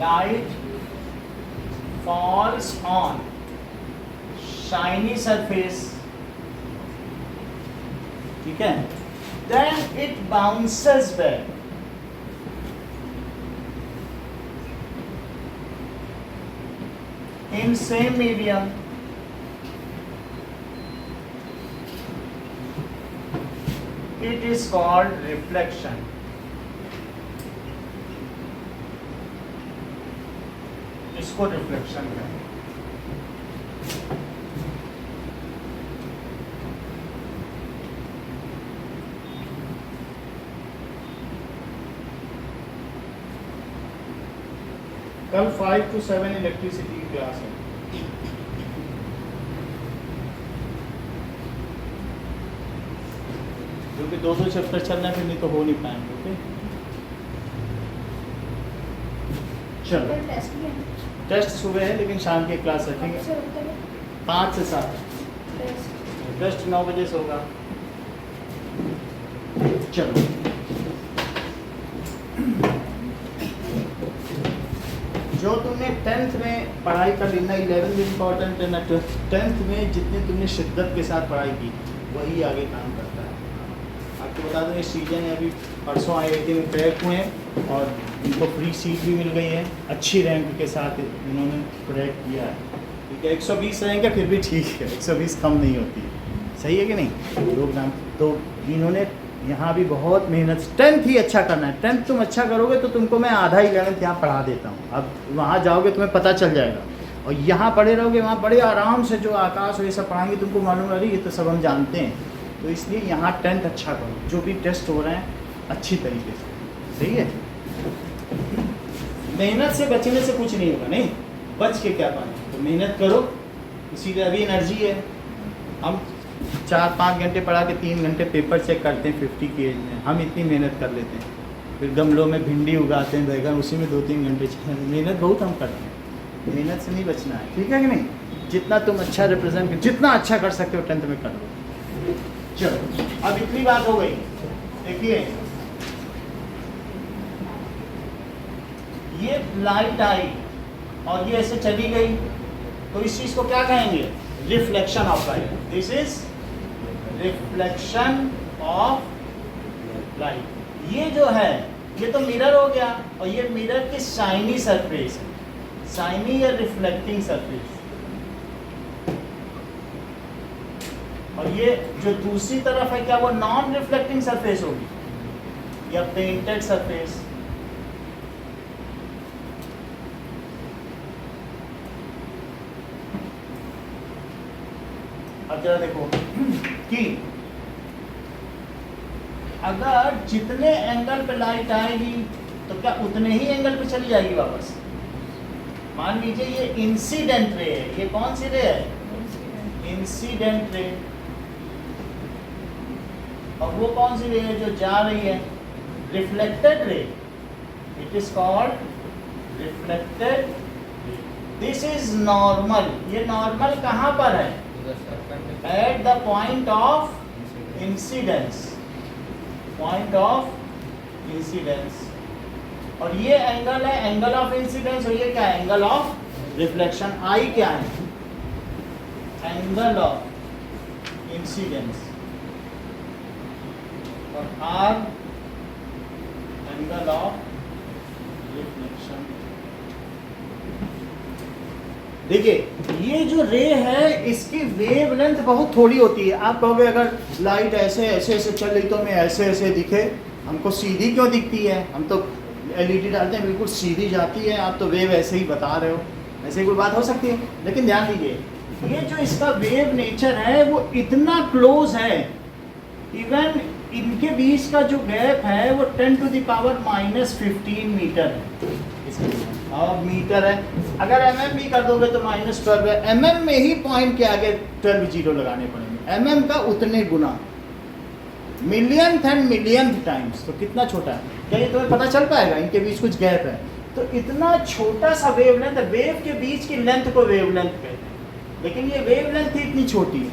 light falls on shiny surface, ठीक है, then it bounces back. In same medium. It is called reflection. इसको रिफ्लेक्शन है. कल 5 to 7 इलेक्ट्रिसिटी की क्लास है. जो कि 2 चैप्टर चलना है, फिर नहीं तो हो नहीं पाएंगे. ओके चलो, टेस्ट सुबह है लेकिन शाम की क्लास रखेंगे 5 से 7. टेस्ट 9 बजे से होगा. चलो, जो तुमने 10th में पढ़ाई कर ली ना, 11th इम्पॉर्टेंट है ना, 10th में जितनी तुमने शिद्दत के साथ पढ़ाई की वही आगे काम करता है. आपको बता दें, सीजन अभी परसों IIT में क्रैक हुए हैं और इनको फ्री सीट भी मिल गई है. अच्छी रैंक के साथ इन्होंने क्रैक किया है. ठीक है, 120 रैंक है फिर भी ठीक है, 120 कम नहीं होती. सही है कि नहीं लोग नाम. तो इन्होंने यहाँ भी बहुत मेहनत. 10th ही अच्छा करना है. 10th तुम अच्छा करोगे तो तुमको मैं आधा 11th यहाँ पढ़ा देता हूँ. अब वहाँ जाओगे तुम्हें पता चल जाएगा, और यहाँ पढ़े रहोगे वहाँ बड़े आराम से जो आकाश और ये सब पढ़ाएंगे तुमको मालूम है ये तो सब हम जानते हैं. तो इसलिए यहाँ 10th अच्छा करो. जो भी टेस्ट हो रहे हैं अच्छी तरीके से. सही है, मेहनत से बचने से कुछ नहीं होगा. नहीं बच के क्या पाना, तो मेहनत करो. इसीलिए अभी एनर्जी है. हम 4-5 घंटे पढ़ा के 3 घंटे पेपर चेक करते हैं 50 की एज में. हम इतनी मेहनत कर लेते हैं. फिर गमलों में भिंडी उगाते हैं, बैगन, उसी में 2-3 घंटे. मेहनत बहुत हम करते हैं. मेहनत से नहीं बचना है. ठीक है कि नहीं. जितना तुम अच्छा रिप्रेजेंट, जितना अच्छा कर सकते हो 10th में कर लो. चलो, अब इतनी बात हो गई. देखिए ये लाइट आई और ये ऐसे चली गई, तो इस चीज को क्या कहेंगे? Reflection of light. This is reflection of light. ये जो है ये तो मिरर हो गया, और ये मिरर की शाइनी सरफेस है. शाइनी या रिफ्लेक्टिंग सरफेस. और ये जो दूसरी तरफ है क्या वो नॉन रिफ्लेक्टिंग सरफेस होगी या पेंटेड सरफेस? अब जरा देखो कि अगर जितने एंगल पे लाइट आएगी तो क्या उतने ही एंगल पे चली जाएगी वापस. मान लीजिए ये इंसिडेंट रे है. ये कौन सी रे है? Incident ray. और वो कौन सी रे है जो जा रही है? Reflected ray. It is called reflected. This is normal. ये नॉर्मल कहाँ पर है? Eight the point of incidence. Point of incidence. और ये एंगल है एंगल ऑफ इंसिडेंस, और ये क्या है? Angle of reflection. आई क्या है? Angle of incidence. और आर एंगल ऑफ रिफ्लेक्शन. देखिए ये जो रे है इसकी वेवलेंथ बहुत थोड़ी होती है. आप कहोगे अगर लाइट ऐसे ऐसे ऐसे चल रही तो हमें ऐसे ऐसे दिखे. हमको सीधी क्यों दिखती है? हम तो LED डालते हैं बिल्कुल सीधी जाती है. आप तो वेव ऐसे ही बता रहे हो. ऐसे कोई बात हो सकती है? लेकिन ध्यान दीजिए ये जो इसका वेव नेचर है वो इतना क्लोज है. इवन इनके बीच का जो गैप है वो 10⁻⁻15 मीटर है. और मीटर है. अगर mm भी कर दोगे तो -12 है. mm में ही पॉइंट के आगे 12 जीरो लगाने पड़ेंगे. mm का उतने गुना. Millionth and millionth times. तो कितना छोटा है? क्या ये तुम्हें पता चल पाएगा? इनके बीच कुछ गैप है. तो इतना छोटा सा वेवलेंथ है. वेव के बीच की लेंथ को वेवलेंथ कहते हैं, लेकिन ये वेवलेंथ ही इतनी छोटी है.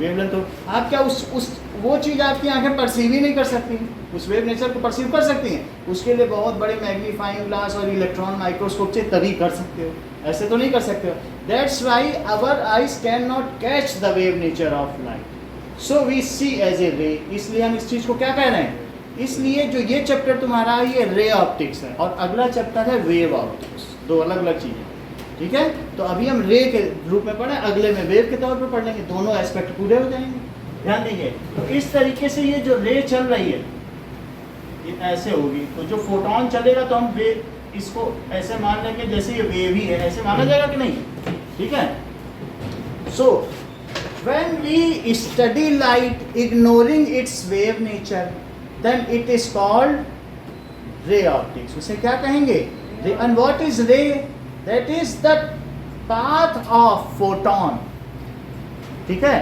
वेवलेंथ हो, आप क्या उस वो चीज़ आपकी आंखें परसीव ही नहीं कर सकती, उस वेव नेचर को परसीव कर सकती हैं? उसके लिए बहुत बड़े मैग्नीफाइंग ग्लास और इलेक्ट्रॉन माइक्रोस्कोप से तभी कर सकते हो, ऐसे तो नहीं कर सकते हो। That's why our eyes can not catch the wave nature of light, so we see as a ray. इसलिए हम इस चीज़ को क्या कह रहे हैं, इसलिए जो ये चैप्टर तुम्हारा है ये रे ऑप्टिक्स है, और अगला चैप्टर है वेव ऑप्टिक्स, दो अलग अलग चीज़ें, ठीक है। तो अभी हम रे के रूप में पढ़े, अगले में वेव के तौर पर पढ़ लेंगे, दोनों एस्पेक्ट पूरे हो जाएंगे। ध्यान दीजिए, तो इस तरीके से ये जो रे चल रही है ये ऐसे होगी, तो जो फोटोन चलेगा तो हम वेव इसको ऐसे मान लेंगे जैसे ये वेव ही है, ऐसे माना जाएगा कि नहीं, ठीक है। So when we study light ignoring its wave nature then it is called ray optics. उसे क्या कहेंगे, ray. And what is ray, that is the path of photon, ठीक है,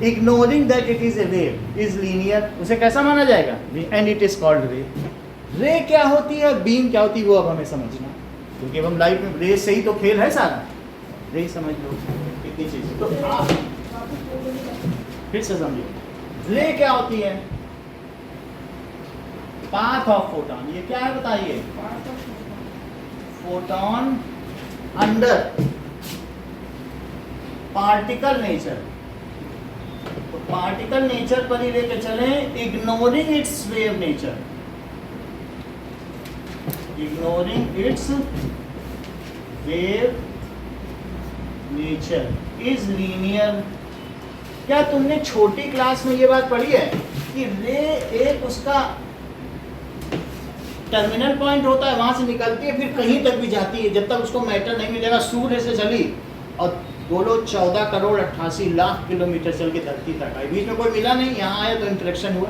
ignoring that it is a wave is linear, उसे कैसा माना जाएगा, एंड इट इज कॉल्ड रे। रे क्या होती है, बीम क्या होती है, वो अब हमें समझना, क्योंकि अब हम लाइट में रे से ही तो खेल है सारा, रे समझ लो कितनी चीज। तो आप फिर से समझिए, रे क्या होती है, पाथ ऑफ फोटोन, ये क्या है बताइए, फोटोन अंडर पार्टिकल नेचर, तो पार्टिकल नेचर पर ही लेके चले, ignoring its wave nature, ignoring its wave nature is linear. क्या तुमने छोटी क्लास में ये बात पढ़ी है कि रे एक उसका टर्मिनल पॉइंट होता है, वहां से निकलती है फिर कहीं तक भी जाती है, जब तक उसको मैटर नहीं मिलेगा। सूर्य से चली और बोलो 14 करोड़ 88 लाख किलोमीटर चल के धरती तक आई, बीच में कोई मिला नहीं, यहाँ आया तो इंटरेक्शन हुआ।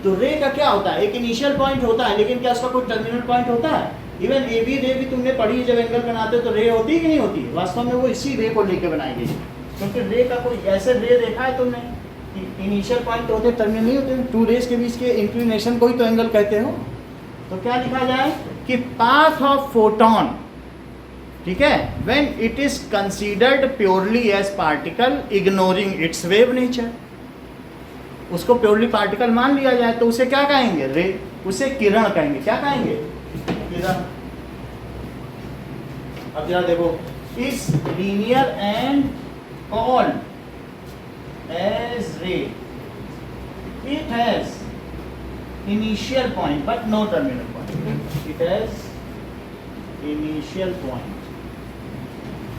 तो रे का क्या होता है, एक इनिशियल पॉइंट होता है, लेकिन क्या उसका कोई टर्मिनल पॉइंट होता है? इवन ए बी रे भी तुमने पढ़ी है, जब एंगल बनाते हो तो रे होती है कि नहीं होती है? वास्तव में वो इसी रे को लेके बनाई गई, क्योंकि रे का कोई ऐसे रे देखा है तुमने कि इनिशियल पॉइंट होते टर्मिनल नहीं होते, टू रेस के बीच के इंक्लिनेशन को ही तो एंगल कहते हो। तो क्या लिखा जाए कि पाथ ऑफ फोटोन, ठीक है, when it is considered purely as particle ignoring its wave nature, उसको प्योरली पार्टिकल मान लिया जाए तो उसे क्या कहेंगे, रे, उसे किरण कहेंगे। क्या कहेंगे, किरण। अब जरा देखो, is linear and called as ray, it has initial point but no terminal point, it has initial point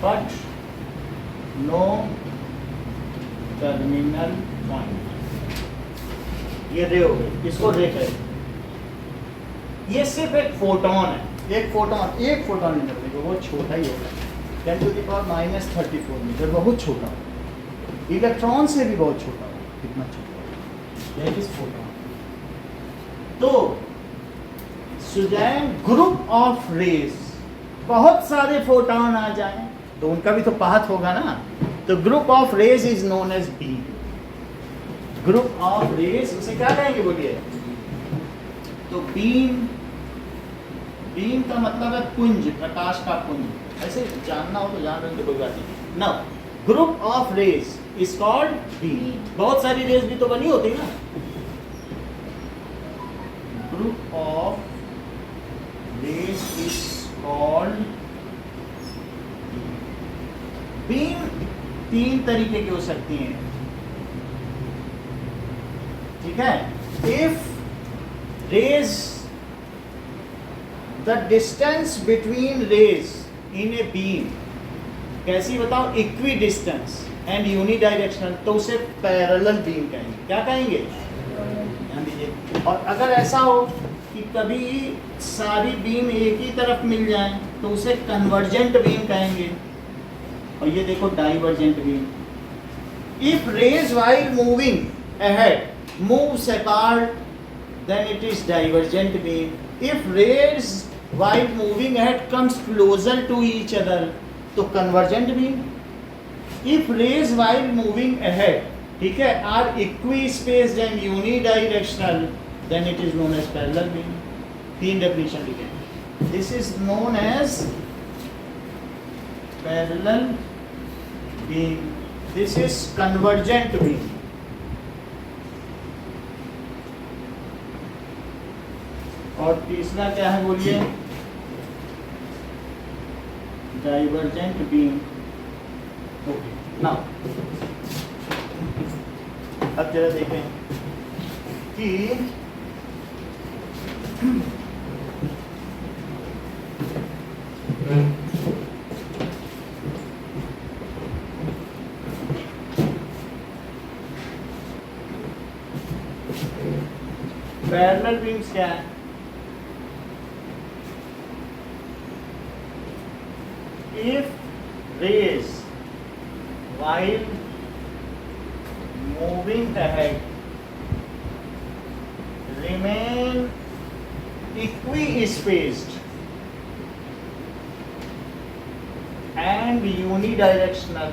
but no terminal point। ये रे हो गई, इसको रे कहें। ये सिर्फ एक फोटोन है, एक फोटोन मीटर, देखो वो छोटा ही होगा, 10⁻³ मीटर, बहुत छोटा होगा, इलेक्ट्रॉन से भी बहुत छोटा होगा। कितना छोटा होगा, इस फोटोन। तो सुजैन ग्रुप ऑफ रेज, बहुत सारे फोटोन आ जाएं तो उनका भी तो पाथ होगा ना, तो group of rays is known as beam. Group of rays उसे क्या कहेंगे बोलिए, तो बीम का मतलब है पुंज, प्रकाश का पुंज। ऐसे जानना हो तो जान रहे कोई बात नहीं। Now group of rays is called beam. बहुत सारी रेज भी तो बनी होती है ना, group of rays is called beam। तीन तरीके की हो सकती हैं, ठीक है। if rays, the distance between rays in a beam, कैसी बताओ, इक्वी डिस्टेंस एंड यूनिडायरेक्शनल, तो उसे पैरेलल बीम कहेंगे। क्या कहेंगे, ध्यान दीजिए। और अगर ऐसा हो कि कभी सारी बीम एक ही तरफ मिल जाए तो उसे कन्वर्जेंट बीम कहेंगे, और ये देखो divergent beam. If rays while moving ahead moves apart then it is divergent beam. If rays while moving ahead comes closer to each other तो convergent beam. If rays while moving ahead, ठीक है, are equispaced and unidirectional then it is known as parallel beam. तीन डेफिनेशन लिखे, this is known as parallel beam, this is convergent beam, और तीसरा क्या है बोलिए, डाइवर्जेंट बीम। ओके नाउ अब जरा देखें कि पैरेलल बीम्स क्या है। If rays while moving ahead remain equispaced and unidirectional,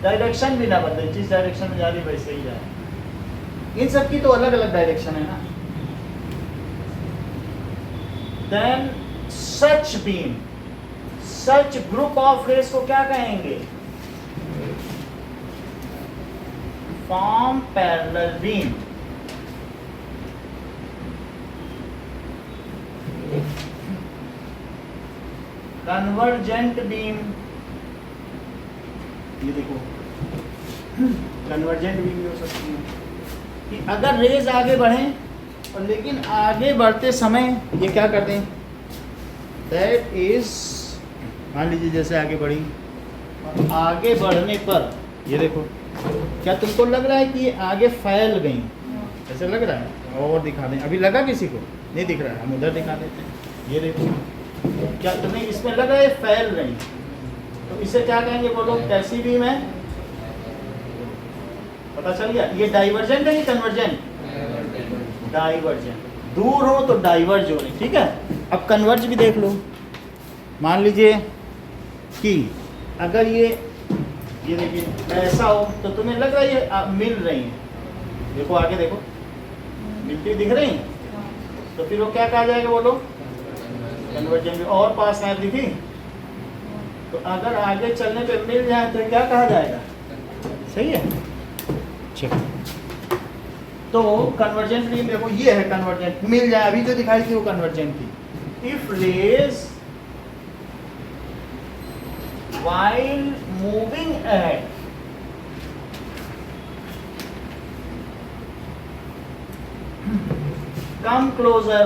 direction भी ना बदले, जिस डायरेक्शन में जा रही वैसे ही जाए। इन सब की तो अलग अलग डायरेक्शन है ना। Then such beam, such group of rays को क्या कहेंगे, form parallel beam. Convergent beam, ये देखो कन्वर्जेंट बीम भी हो सकती है कि अगर रेज आगे बढ़ें और लेकिन आगे बढ़ते समय ये क्या कर दें, दैट इज, मान लीजिए जैसे आगे बढ़ी और आगे बढ़ने पर ये देखो, क्या तुमको लग रहा है कि ये आगे फैल गई, ऐसा लग रहा है? और दिखा दें, अभी लगा किसी को नहीं दिख रहा है, हम उधर दिखा देते हैं। ये देखो, क्या तुम्हें इसमें लग रहा है फैल रही, तो इसे क्या कहेंगे बोलो, कैसी बीम है, पता चल गया। ये डाइवर्जेंट है कि कन्वर्जेंट, डाइवर्जेंट, दूर हो तो डाइवर्ज हो रही, ठीक है। अब कन्वर्ज भी देख लो, मान लीजिए कि अगर ये देखिए ऐसा हो तो तुम्हें लग रहा है ये मिल रही है, देखो आगे देखो मिलती दिख रही है, तो फिर वो क्या कहा जाएगा बोलो, कन्वर्जेंट। और पास है दिखी, तो अगर आगे चलने पे मिल जाए तो क्या कहा जाएगा, सही है। चलो तो कन्वर्जेंट बीम देखो, ये है कन्वर्जेंट, मिल जाए, अभी जो दिखाई थी वो कन्वर्जेंट थी। If rays while moving ahead come closer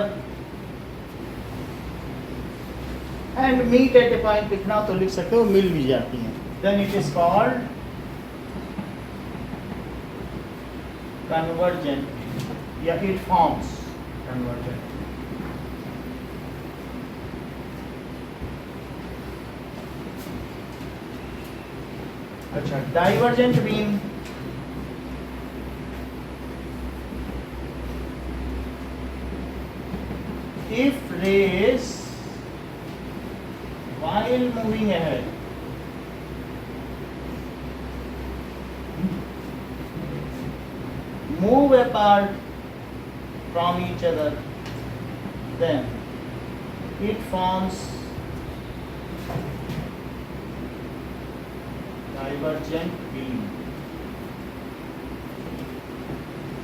and meet at a point, लिखना तो लिख सकते हो, मिल भी जाती हैं, then it is called convergent, या it forms convergent। अच्छा, divergent beam, if rays while moving ahead move apart from each other, then it forms divergent beam.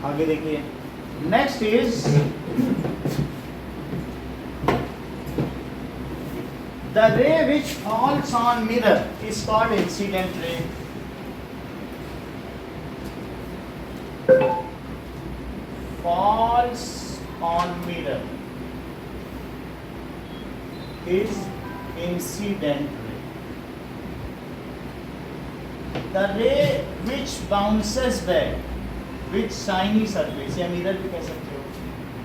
आगे देखिए, नेक्स्ट इज द रे which falls on mirror is called incident ray. Falls on mirror is incident ray. The ray which bounces back with shiny surface, या मिरर भी कह सकते हो,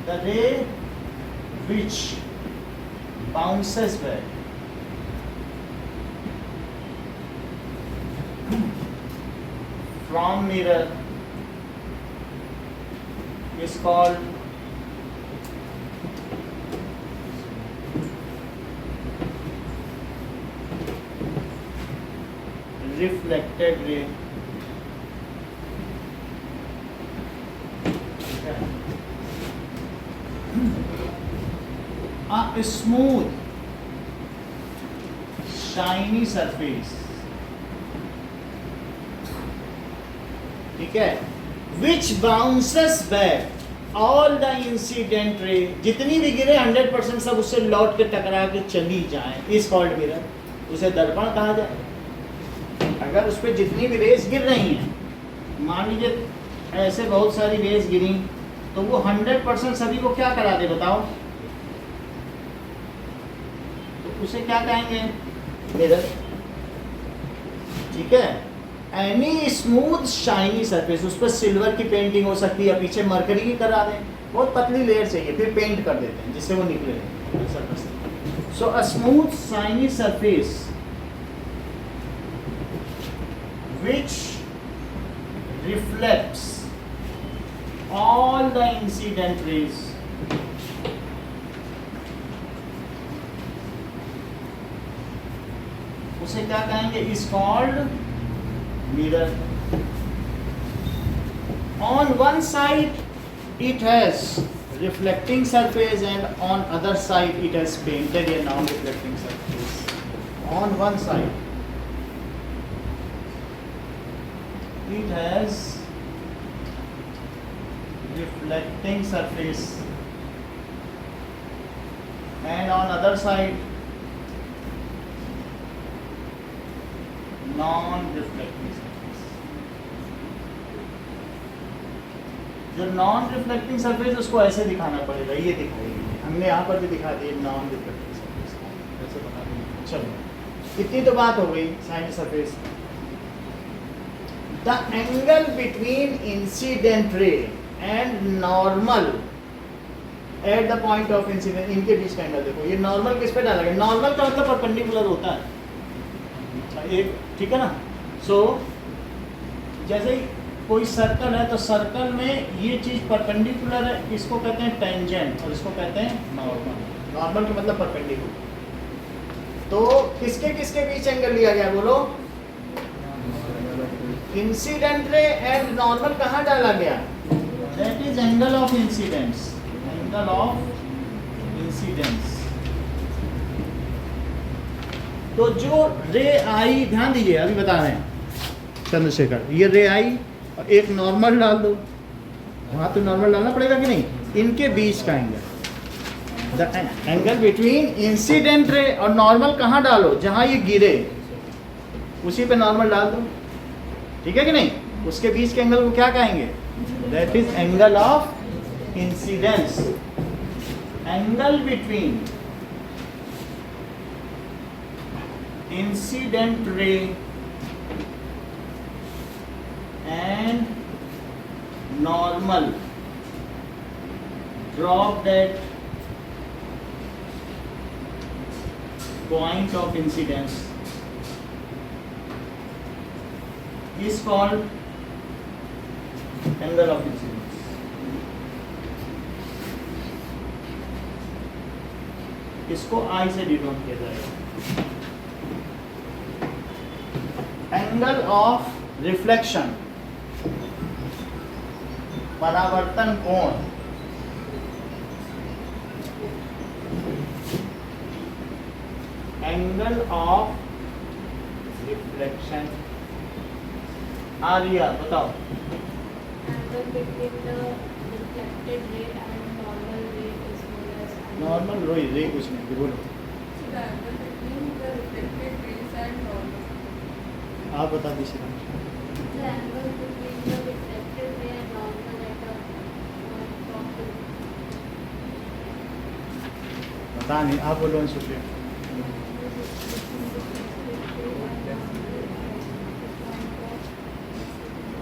the ray which bounces back from mirror is called reflected ray। A smooth shiny surface, ठीक है, which bounces back all the incident ray, जितनी भी गिरे 100% सब उससे लौट के टकरा के चली जाए, इज कॉल्ड मिरर, उसे दर्पण कहा जाए। अगर उस पर जितनी भी रेस गिर रही हैं, मान लीजिए ऐसे बहुत सारी रेस गिरी, तो वो 100% सभी को क्या करा दे बताओ, तो उसे क्या कहेंगे, मिरर। ठीक है। एनी स्मूथ शाइनी सरफेस, उस पर सिल्वर की पेंटिंग हो सकती है, पीछे मरकरी की करा दें, बहुत पतली लेयर चाहिए, फिर पेंट कर देते हैं जिससे वो निकले surface. So a smooth shiny surface which reflects all the incident rays उसे क्या कहेंगे, is called mirror. On one side it has reflecting surface and on other side it has painted a non-reflecting surface. On one side it has reflecting surface and on other side non-reflecting surface. जो non-reflecting surface उसको ऐसे दिखाना पड़ेगा, ये दिखाएगी, हमने यहाँ पर भी दिखा दी non-reflecting surface, ऐसे बता देंगे। चलो इतनी तो बात हो गई shiny surface. The angle between incident ray and normal at the point of incident, इनके बीच का एंगल देखो, ये नॉर्मल किस पे डाला गया, नॉर्मल का मतलब परपेंडिकुलर होता है एक, ठीक है ना। सो जैसे कोई सर्कल है तो सर्कल में ये चीज परपेंडिकुलर है, इसको कहते हैं टेंजेंट और इसको कहते हैं नॉर्मल। नॉर्मल का मतलब परपेंडिकुलर। तो किसके किसके बीच एंगल लिया गया बोलो, इंसिडेंट रे एंड नॉर्मल कहाँ डाला गया, that is angle of incidence, angle of incidence. तो जो रे आई, ध्यान दीजिए अभी बता रहे हैं चंद्रशेखर, ये रे आई और एक नॉर्मल डाल दो, वहाँ तो नॉर्मल डालना पड़ेगा कि नहीं, इनके बीच का angle, the angle between incident रे और नॉर्मल कहाँ डालो, जहाँ ये गिरे उसी पे नॉर्मल डाल दो, ठीक है कि नहीं। उसके बीच के एंगल को क्या कहेंगे, that is angle of incidence. Angle between incident ray and normal dropped at point of incidence is called angle of incidence. इसको I से डिनोट किया जाएगा। एंगल ऑफ रिफ्लेक्शन, परावर्तन कोण, एंगल ऑफ रिफ्लेक्शन। आर्या बताओ, Angle between the reflected ray and normal ray is known as angle. Normal रो रे कुछ नहीं बोलो, So the angle between the reflected rays and normal. आप बता दीजिए। The angle between the reflected ray and normal at a point of the पता नहीं, आप बोलो सुप्रिया।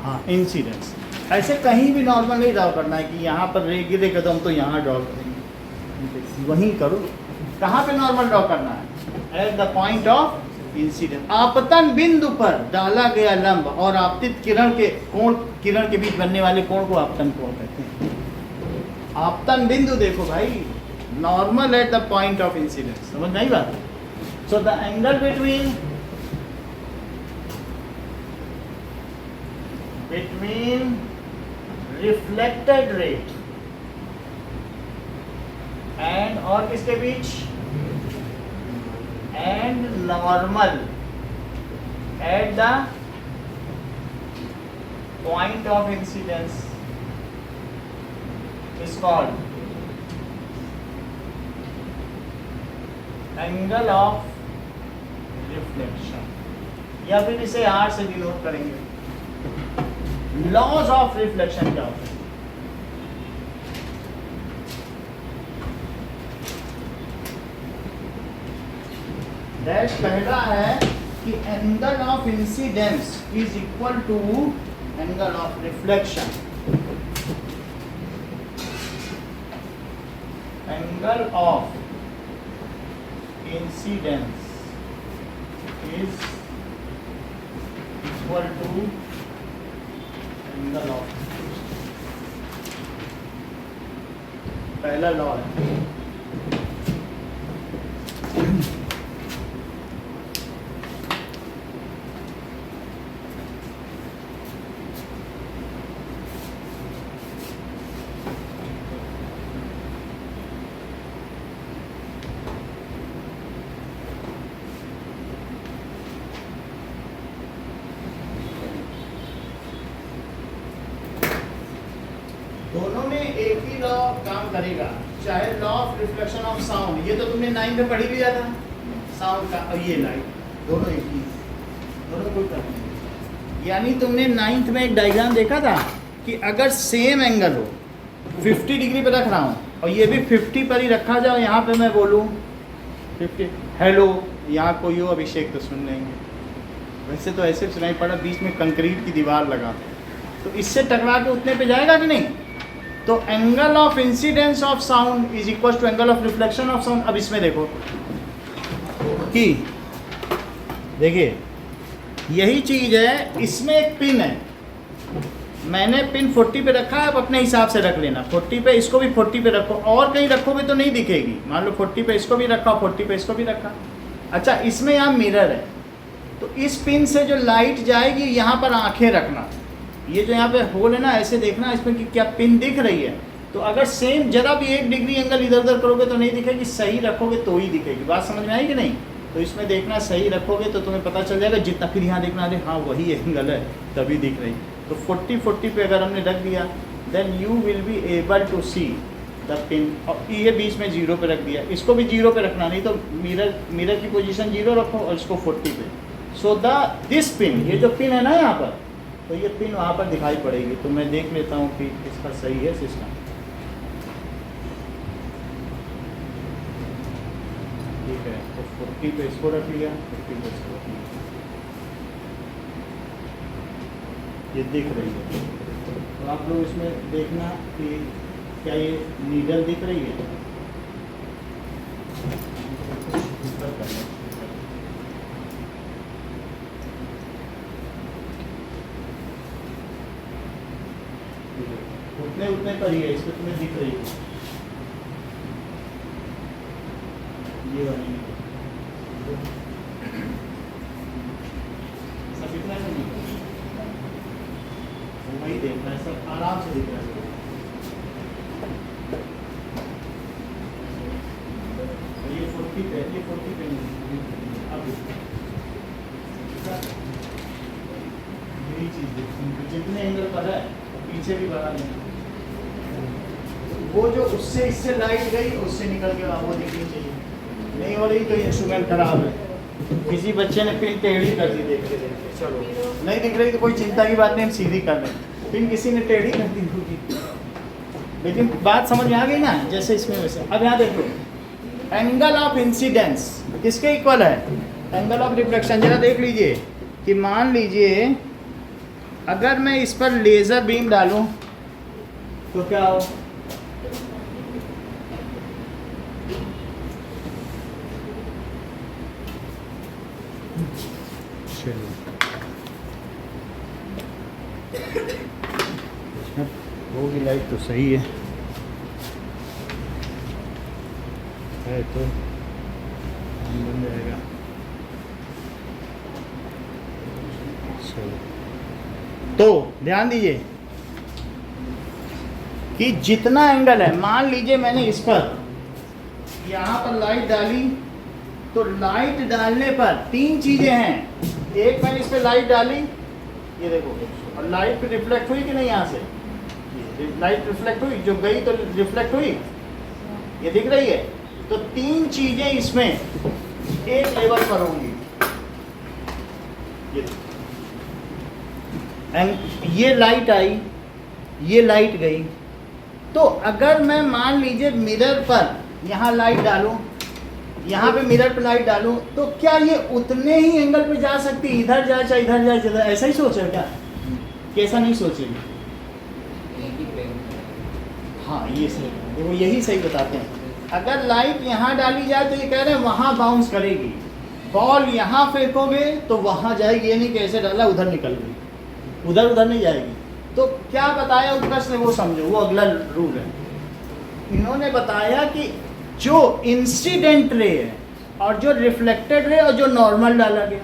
हाँ, इंसिडेंस। ऐसे कहीं भी नॉर्मल नहीं ड्रॉ करना है कि यहाँ पर रे गिरेगा तो हम तो यहाँ ड्रॉ करेंगे, वहीं करो। कहाँ पे नॉर्मल ड्रॉ करना है, eight the point of incident. आपतन बिंदु पर डाला गया लंब और आपतित किरण के कोण, किरण के बीच बनने वाले कोण को आपतन कोण कहते हैं। आपतन बिंदु देखो भाई, normal at the point of incidence, समझ नहीं बात। So the angle between reflected ray and और किसके बीच, and normal at the point of incidence is called angle of reflection, या फिर इसे R से डिनोट करेंगे। लॉज ऑफ रिफ्लेक्शन क्या होता है? दैट पहला है कि angle of incidence is equal to angle of reflection. Angle of incidence is equal to angle of, पहला लॉ है। दोनों में एक ही लॉ काम करेगा, चाहे law of reflection of sound, ये तो तुमने 9 में पढ़ी लिया था साउंड का, और ये लाइट दोनों एक ही, दोनों कोई फर्क नहीं। यानी तुमने 9th में एक डायग्राम देखा था कि अगर सेम एंगल हो, 50 डिग्री पे रख रहा हूँ और ये भी 50 पर ही रखा जाओ, यहाँ पे मैं बोलूँ 50 हेलो, यहाँ कोई हो अभिषेक तो सुन लेंगे, वैसे तो ऐसे सुनाई पड़ा, बीच में कंक्रीट की दीवार लगा, तो इससे टकरा के उतने पे जाएगा कि नहीं? तो angle of incidence of sound is equal to angle of reflection of sound. अब इसमें देखो कि देखिए यही चीज है, इसमें एक पिन है, मैंने पिन 40 पे रखा है, अब अपने हिसाब से रख लेना 40 पे, इसको भी 40 पे रखो, और कहीं रखोगे तो नहीं दिखेगी। मान लो 40 पे इसको भी रखा, 40 पे इसको भी रखा। अच्छा, इसमें यहाँ मिरर है, तो इस पिन से जो लाइट जाएगी यहाँ पर आंखें रखना, ये जो यहाँ पे होल है ना, ऐसे देखना इसमें कि क्या पिन दिख रही है। तो अगर सेम जरा भी 1 डिग्री एंगल इधर उधर करोगे तो नहीं दिखेगी, सही रखोगे तो ही दिखेगी। बात समझ में आई कि नहीं? तो इसमें देखना, सही रखोगे तो तुम्हें पता चल जाएगा, जितना फिर यहाँ देखना, अरे हाँ वही एंगल है तभी दिख रही। तो 40 पे अगर हमने रख दिया, then you will be able to see the pin. और ये बीच में 0 पे रख दिया, इसको भी 0 पे रखना, नहीं तो मिरर की पोजीशन 0 रखो और इसको 40 पे। सो दिस पिन, ये जो पिन है ना यहाँ पर, तो ये पिन वहाँ पर दिखाई पड़ेगी। तो मैं देख लेता हूँ कि इसका सही है सिस्टम। ठीक है, तो 40 पे इसको रख लिया, 50 पे इसको रख लिया, ये दिख रही है। तो आप लोग इसमें देखना कि क्या ये नीडल दिख रही है। उतने पर ही है, इसको तुम्हें दिख रही है ये वाली सब इतना नहीं, वही देख रहा है, सब आराम से दिख रहा है। ये 40 पे, ये 40 पे नहीं, अब यही चीज देखो, जितने एंगल पर है पीछे भी बढ़ा लेना। वो जो उससे इससे लाइट गई, उससे निकल के वो दिखनी चाहिए, नहीं हो रही तो इंस्ट्रूमेंट खराब है। किसी बच्चे ने पिन टेढ़ी कर दी देख के, चलो नहीं दिख रही तो कोई चिंता की बात नहीं, हम सीधी कर लें। पिन किसी ने टेढ़ी कर दी होगी, लेकिन बात समझ में आ गई ना, जैसे इसमें वैसे। अब यहाँ देखो, एंगल ऑफ इंसिडेंस किसके इक्वल है? Angle of reflection. जरा देख लीजिए कि मान लीजिए अगर मैं इस पर लेज़र बीम डालूं तो क्या हो? होगी लाइट तो सही है तो बन जाएगा। तो ध्यान दीजिए कि जितना एंगल है, मान लीजिए मैंने इस पर यहाँ पर लाइट डाली, तो लाइट डालने पर 3 चीजें हैं। एक मैंने इस पर लाइट डाली, ये देखो, और लाइट पे रिफ्लेक्ट हुई कि नहीं यहाँ से, लाइट रिफ्लेक्ट हुई, जो गई तो रिफ्लेक्ट हुई, ये दिख रही है। तो तीन चीजें इसमें एक लेवल पर होंगी, ये लाइट आई, ये लाइट गई। तो अगर मैं मान लीजिए मिरर पर यहाँ लाइट डालूं, यहाँ पे मिरर पर लाइट डालूं, तो क्या ये उतने ही एंगल पे जा सकती, इधर जाए चाहे इधर जाए, चाहे ऐसा ही सोचे क्या? कैसा नहीं सोचेगी? हाँ ये सही, वो यही सही बताते हैं। अगर लाइट यहाँ डाली जाए तो ये कह रहे हैं वहाँ बाउंस करेगी, बॉल यहाँ फेंकोगे तो वहाँ जाएगी, ये नहीं कैसे डाला उधर निकल गई, उधर उधर नहीं जाएगी। तो क्या बताया उत्कर्ष ने, वो समझो, वो अगला रूल है। इन्होंने बताया कि जो इंसिडेंट रे है और जो रिफ्लेक्टेड रे और जो नॉर्मल डाला गया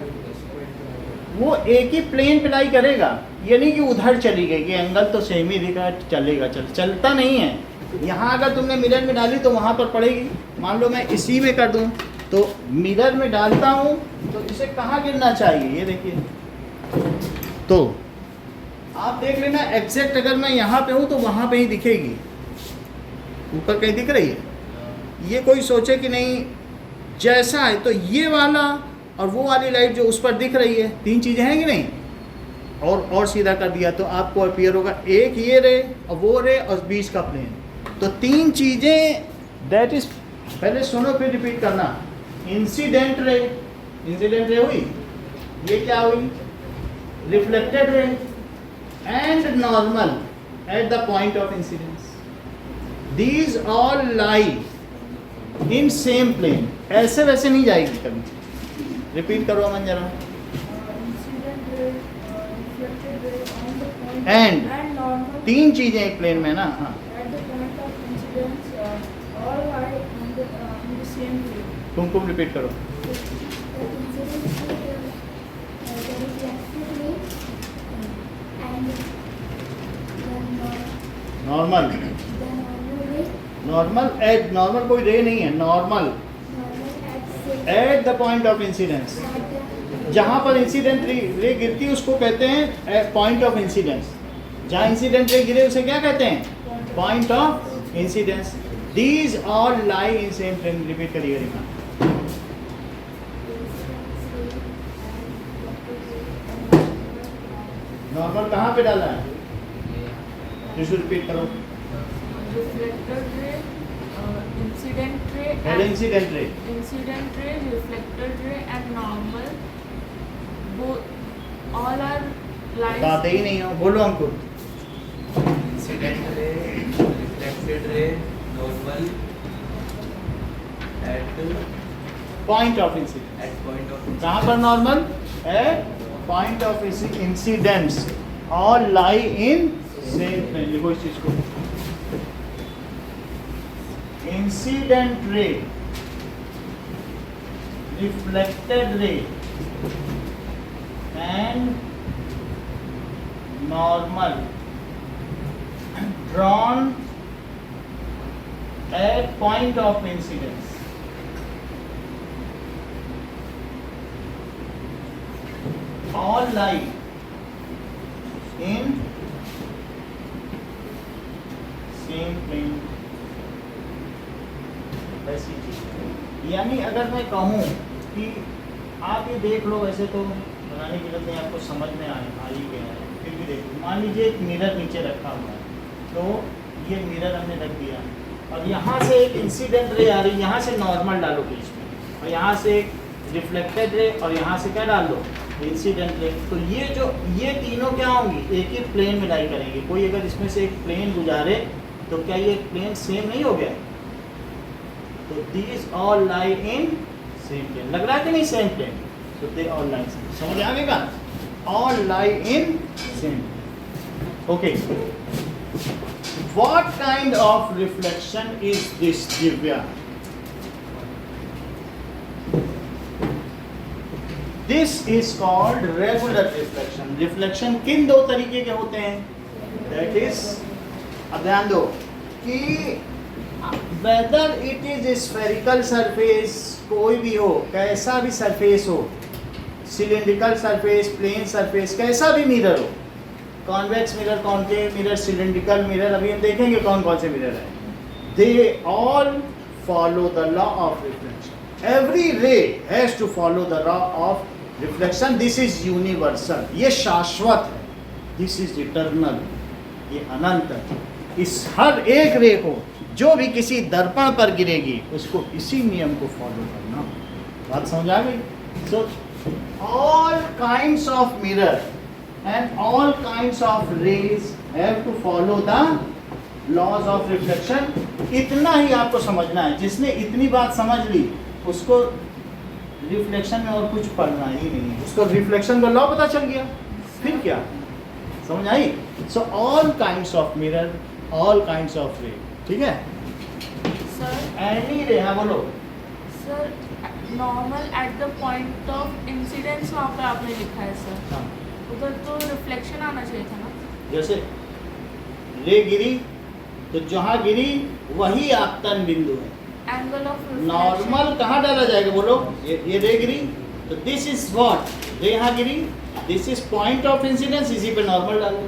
वो एक ही प्लेन पे लाई करेगा, ये नहीं कि उधर चली गई कि एंगल तो सेम ही दिखा चलेगा, चलता नहीं है। यहाँ अगर तुमने मिरर में डाली तो वहाँ पर पड़ेगी। मान लो मैं इसी में कर दूँ, तो मिरर में डालता हूँ तो इसे कहाँ गिरना चाहिए, ये देखिए। तो आप देख लेना एग्जैक्ट, अगर मैं यहाँ पे हूँ तो वहाँ पे ही दिखेगी, ऊपर कहीं दिख रही है। ये कोई सोचे कि नहीं जैसा है तो ये वाला और वो वाली लाइट जो उस पर दिख रही है, तीन चीज़ें हैं कि नहीं, और सीधा कर दिया तो आपको अपीयर होगा एक ये रे और वो रे और बीच का प्लेन। तो तीन चीज़ें, दैट इज, पहले सुनो फिर रिपीट करना। इंसिडेंट रे, इंसिडेंट रे हुई, ये क्या हुई, reflected ray and normal at the point of incidence, these all lie in same plane. ऐसे वैसे नहीं जाएगी कभी। रिपीट करो अमन जरा। एंड तीन चीजें एक प्लेन में ना, हाँ। तुम रिपीट करो। नॉर्मल, नॉर्मल एट, नॉर्मल कोई रे नहीं है, normal at the point of incidence, जहाँ पर इंसिडेंट रे गिरती है उसको कहते हैं पॉइंट ऑफ इंसिडेंस। जहाँ इंसिडेंट रे गिरे उसे क्या कहते हैं, point of incidence. These all lie in same plane. Repeat करिए रिमा। नॉर्मल कहाँ पे डाला है, रिपीट करो। reflected ray, incident ray, पहले incident ray, reflected ray and normal. Both all are lines. बताते ही नहीं हो, बोलो हमको। Incident ray, reflected ray, normal at point of incidence. At point of कहाँ पर normal, at point of incidence, all lie in same plane. लिखो इस चीज को, incident ray, reflected ray and normal drawn at point of incidence, all lie in same plane। ऐसी चीज, यानी अगर मैं कहूँ कि आप ये देख लो, वैसे तो बनाने की जरूरत नहीं, आपको समझ में आ ही गया है, फिर भी देखो। मान लीजिए एक मिरर नीचे रखा हुआ है, तो ये मिरर हमने रख दिया और यहाँ से एक इंसिडेंट रे आ रही, यहाँ से नॉर्मल डालो बीच में, और यहाँ से एक रिफ्लेक्टेड रे और यहाँ से क्या डाल दो, इंसिडेंट रे। तो ये तीनों क्या होंगी, एक ही प्लेन में लाई करेंगे। कोई अगर इसमें से एक प्लेन गुजारे तो क्या ये प्लेन सेम नहीं हो गया, तो these all lie in same plane. लग रहा है कि नहीं सेम प्लेन, तो दे ऑल लाई सेम। समझ आ गएगा, all lie in same. Okay, what kind of reflection is this, Divya? This is called regular reflection. Reflection किन दो तरीके के होते हैं, that is, अब ध्यान दो कि whether it is spherical surface, कोई भी हो, कैसा भी सरफेस हो, सिलेंड्रिकल सरफेस, प्लेन सरफेस, कैसा भी मिरर हो, convex mirror, concave mirror, cylindrical mirror, अभी हम देखेंगे कौन कौन से मिरर है. They all follow the law of reflection. Every ray has to follow the law of reflection. This is universal, ये शाश्वत है. दिस इज इटर्नल, ये अनंत है. इस हर एक रे को जो भी किसी दर्पण पर गिरेगी उसको इसी नियम को फॉलो करना. बात समझ आ गई? सो all kinds of mirror and all kinds of rays have to follow the laws of reflection. इतना ही आपको समझना है. जिसने इतनी बात समझ ली उसको रिफ्लेक्शन में और कुछ पढ़ना ही नहीं है. उसको रिफ्लेक्शन का लॉ पता चल गया, फिर क्या समझ आई? So all kinds of mirror, all kinds of ray. ठीक है? Sir any ray. हाँ बोलो. Sir normal at the point of incidence वहाँ पे आपने लिखा है सर. हाँ. उधर तो रिफ्लेक्शन आना चाहिए था ना. जैसे रे गिरी तो जहाँ गिरी वही आपतन बिंदु है. एंगल ऑफ नॉर्मल कहाँ डाला जाएगा बोलो? ये रे गिरी तो दिस इज व्हाट, रे यहाँ गिरी, this is point of incidence. इसी पे नॉर्मल डालो.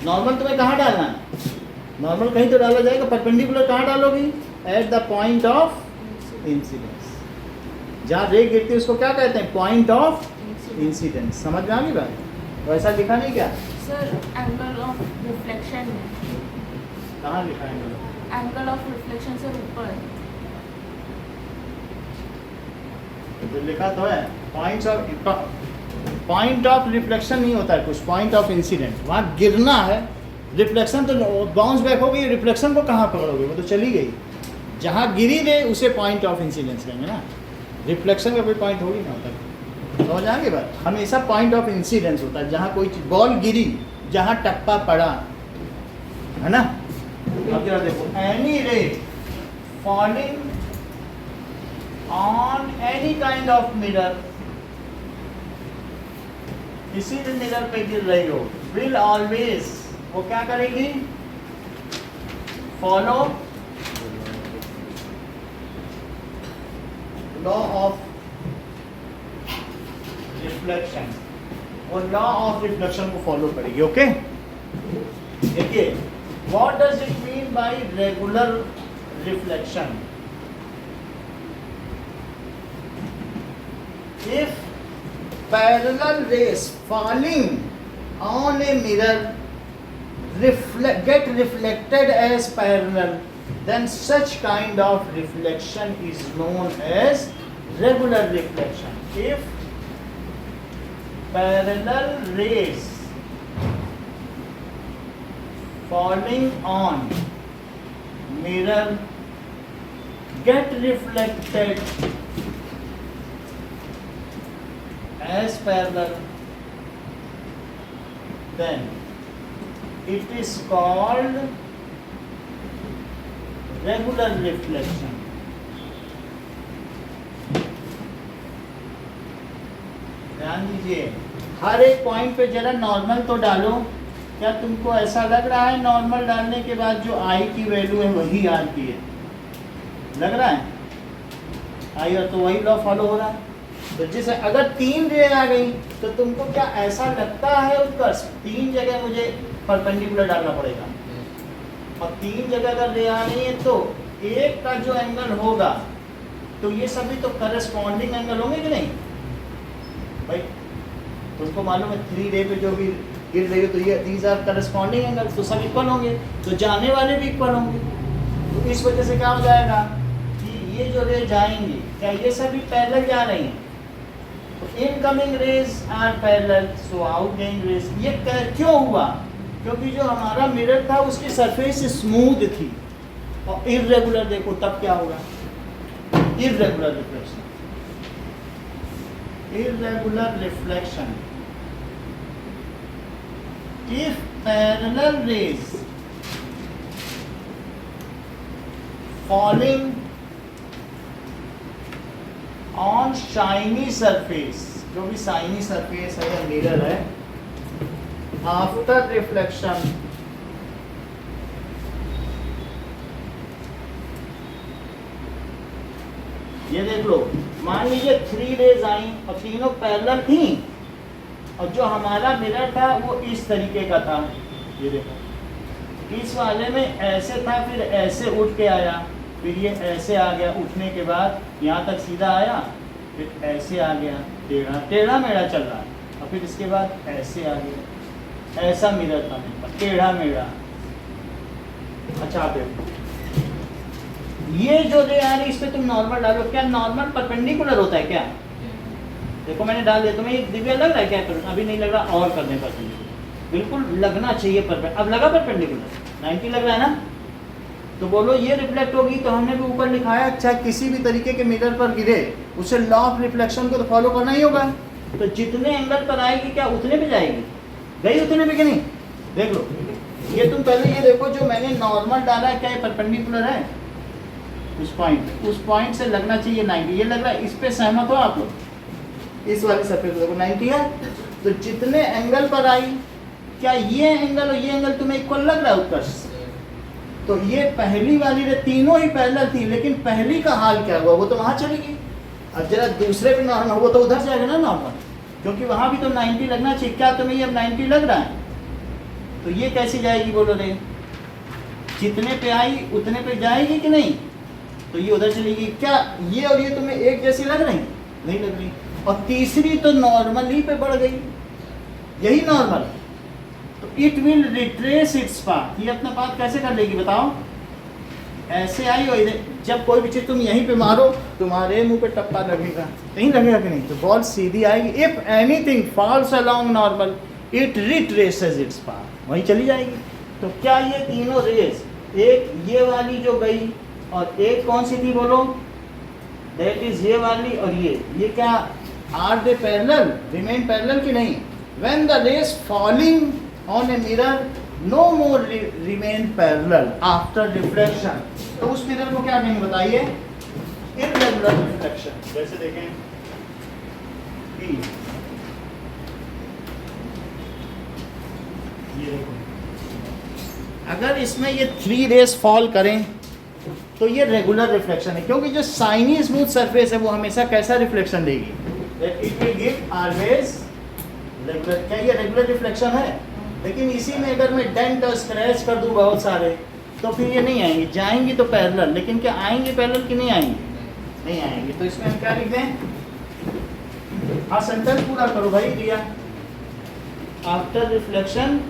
नॉर्मल तुम्हें कहाँ डालना है? नॉर्मल कहीं तो डाला जाएगा. परपेंडिकुलर कहाँ डालोगी? At the point of incidence. जहाँ रे गिरती है उसको क्या कहते हैं? Point of incidence. समझ में आ गई बात? वैसा लिखा नहीं क्या? सर एंगल ऑफ रिफ्लेक्शन में कहाँ लिखा है? एंगल ऑफ रिफ्लेक्शन सर ऊपर तो लिखा तो है पॉइंट ऑफ रिफ्लेक्शन नहीं होता है कुछ, पॉइंट ऑफ इंसिडेंट. वहाँ गिरना है. रिफ्लेक्शन तो बाउंस बैक हो गई. रिफ्लेक्शन को कहाँ पकड़ोगे? वो तो चली गई. जहाँ गिरी रे उसे पॉइंट ऑफ इंसिडेंस कहेंगे ना. रिफ्लेक्शन का कोई पॉइंट हो ही ना होता. समझ आगे बात? हमेशा पॉइंट ऑफ इंसिडेंस होता है. जहाँ कोई बॉल गिरी, जहाँ टप्पा पड़ा, है ना. अब जरा देखो, एनी रे falling on any kind of mirror, किसी भी मिरर पे गिर रही हो, विल ऑलवेज, वो क्या करेगी? Follow law of reflection. वो लॉ ऑफ रिफ्लेक्शन को फॉलो करेगी. ओके? देखिए, what does it mean by regular reflection? If parallel rays falling on a mirror get reflected as parallel, then such kind of reflection is known as regular reflection. If parallel rays falling on mirror get reflected as parallel, then it is called regular reflection. ध्यान दीजिए, हर एक पॉइंट पे जरा नॉर्मल तो डालो. क्या तुमको ऐसा लग रहा है नॉर्मल डालने के बाद जो आई की वैल्यू है वही आर की है? लग रहा है? आई और तो वही लॉ फॉलो हो रहा है. तो जैसे अगर 3 रे आ गई तो तुमको क्या ऐसा लगता है उत्कर्ष 3 जगह मुझे परपेंडिकुलर डालना पड़ेगा, और 3 जगह अगर रे आ रही है तो एक का जो एंगल होगा तो ये सभी तो करस्पॉन्डिंग एंगल होंगे कि नहीं भाई? तुमको मालूम है 3 रे पे जो भी गिर रही है तो ये दीज आर करस्पॉन्डिंग एंगल, तो सब इक्वल होंगे, तो जाने वाले भी इक्वल होंगे. तो इस वजह से क्या हो जाएगा कि ये जो रे जाएंगी क्या ये सभी पैरेलल जा रही हैं. Incoming rays are parallel, so outgoing rays. ये क्यों हुआ? क्योंकि जो हमारा मिरर था उसकी सरफेस स्मूथ थी, और इर्रेगुलर देखो तब क्या होगा? Irregular reflection. Irregular reflection. If parallel raise falling on shiny surface, जो भी शाइनी सरफेस है या मिरर है, आफ्टर रिफ्लेक्शन ये देख लो, मान लीजिए 3 रेज आई और तीनों पैरेलल थी, और जो हमारा मिरर था वो इस तरीके का था, ये देखो, इस वाले में ऐसे था, फिर ऐसे उठ के आया, फिर ये ऐसे आ गया, उठने के बाद यहाँ तक सीधा आया, फिर ऐसे आ गया, टेढ़ा टेढ़ा मेढ़ा चल रहा है, और फिर इसके बाद ऐसे आ गया। ऐसा मिरर था मेरे पास, टेढ़ा मेढ़ा। अच्छा आप देखो, ये जो रे आ रही इस पे तुम नॉर्मल डालो, क्या नॉर्मल परपेंडिकुलर होता है क्या? देखो मैंने डाल दिया, तुम्हें ये दिव्या लग रहा है क्या? अभी नहीं लग रहा, और करने परपेंडिकुलर, बिल्कुल लगना चाहिए परपेंडिकुलर। अब लगा परपेंडिकुलर, 90 लग रहा है ना? तो बोलो ये रिफ्लेक्ट होगी, तो हमने भी ऊपर लिखा है चाहे किसी भी तरीके के मिरर पर गिरे उसे लॉ ऑफ रिफ्लेक्शन को तो फॉलो करना ही होगा। तो जितने एंगल पर आएगी क्या उतने पे जाएगी? गई उतने पे कि नहीं? देख लो, ये तुम पहले ये देखो, जो मैंने नॉर्मल डाला है क्या ये परपेंडिकुलर है? उस पॉइंट से लगना चाहिए 90। ये लग रहा है, इस पे सहमत हो आप लोग? इस वाली सरफेस देखो 90 है, तो जितने एंगल पर आई, क्या ये एंगल और ये एंगल तुम्हें इक्वल लग रहा है उत्कर्ष से? तो ये पहली वाली रे, तीनों ही पैरेलल थी, लेकिन पहली का हाल क्या हुआ? वो तो वहां चली गई। अब जरा दूसरे पे नॉर्मल, वो तो उधर जाएगा ना नॉर्मल, क्योंकि वहां भी तो 90 लगना चाहिए। क्या तुम्हें ये अब 90 लग रहा है? तो ये कैसे जाएगी बोलो रे? जितने पे आई उतने पे जाएगी कि नहीं? तो ये उधर चली गई। क्या ये और ये तुम्हें एक जैसी लग रही? नहीं लग रही। और तीसरी तो नॉर्मली पे बढ़ गई, यही नॉर्मल। तो it will retrace its path. ये अपना पाथ कैसे कर लेगी बताओ? ऐसे आई और इधर, जब कोई भी चीज तुम यहीं पे मारो, तुम्हारे मुंह पे टप्पा लगेगा, नहीं लगेगा कि नहीं? तो बॉल सीधी आएगी। If anything falls along normal it retraces its path, वहीं चली जाएगी। तो क्या ये तीनों रेस, एक ये वाली जो गई और एक कौन सी थी बोलो? दैट इज ये वाली और ये क्या are they parallel, remain parallel कि नहीं? When the rays falling on a mirror no more remain parallel after reflection. तो उस मिरर को क्या कहेंगे बताइए? Irregular reflection. जैसे देखें P, ये देखो, अगर इसमें ये 3 रेस फॉल करें तो ये रेगुलर रिफ्लेक्शन है, क्योंकि जो साइनी स्मूथ सरफेस है वो हमेशा कैसा रिफ्लेक्शन देगी? It will give always regular. क्या ये रेगुलर रिफ्लेक्शन है? लेकिन इसी में अगर मैं डेंट और स्क्रैच कर दूं बहुत सारे, तो फिर ये नहीं आएंगी, जाएंगी तो पैरेलल। लेकिन क्या आएंगे पैरेलल कि नहीं आएंगे? नहीं आएंगे। तो इसमें हम क्या लिख दें? हाँ सेंटेंस पूरा करो भाई दिया। आफ्टर रिफ्लेक्शन,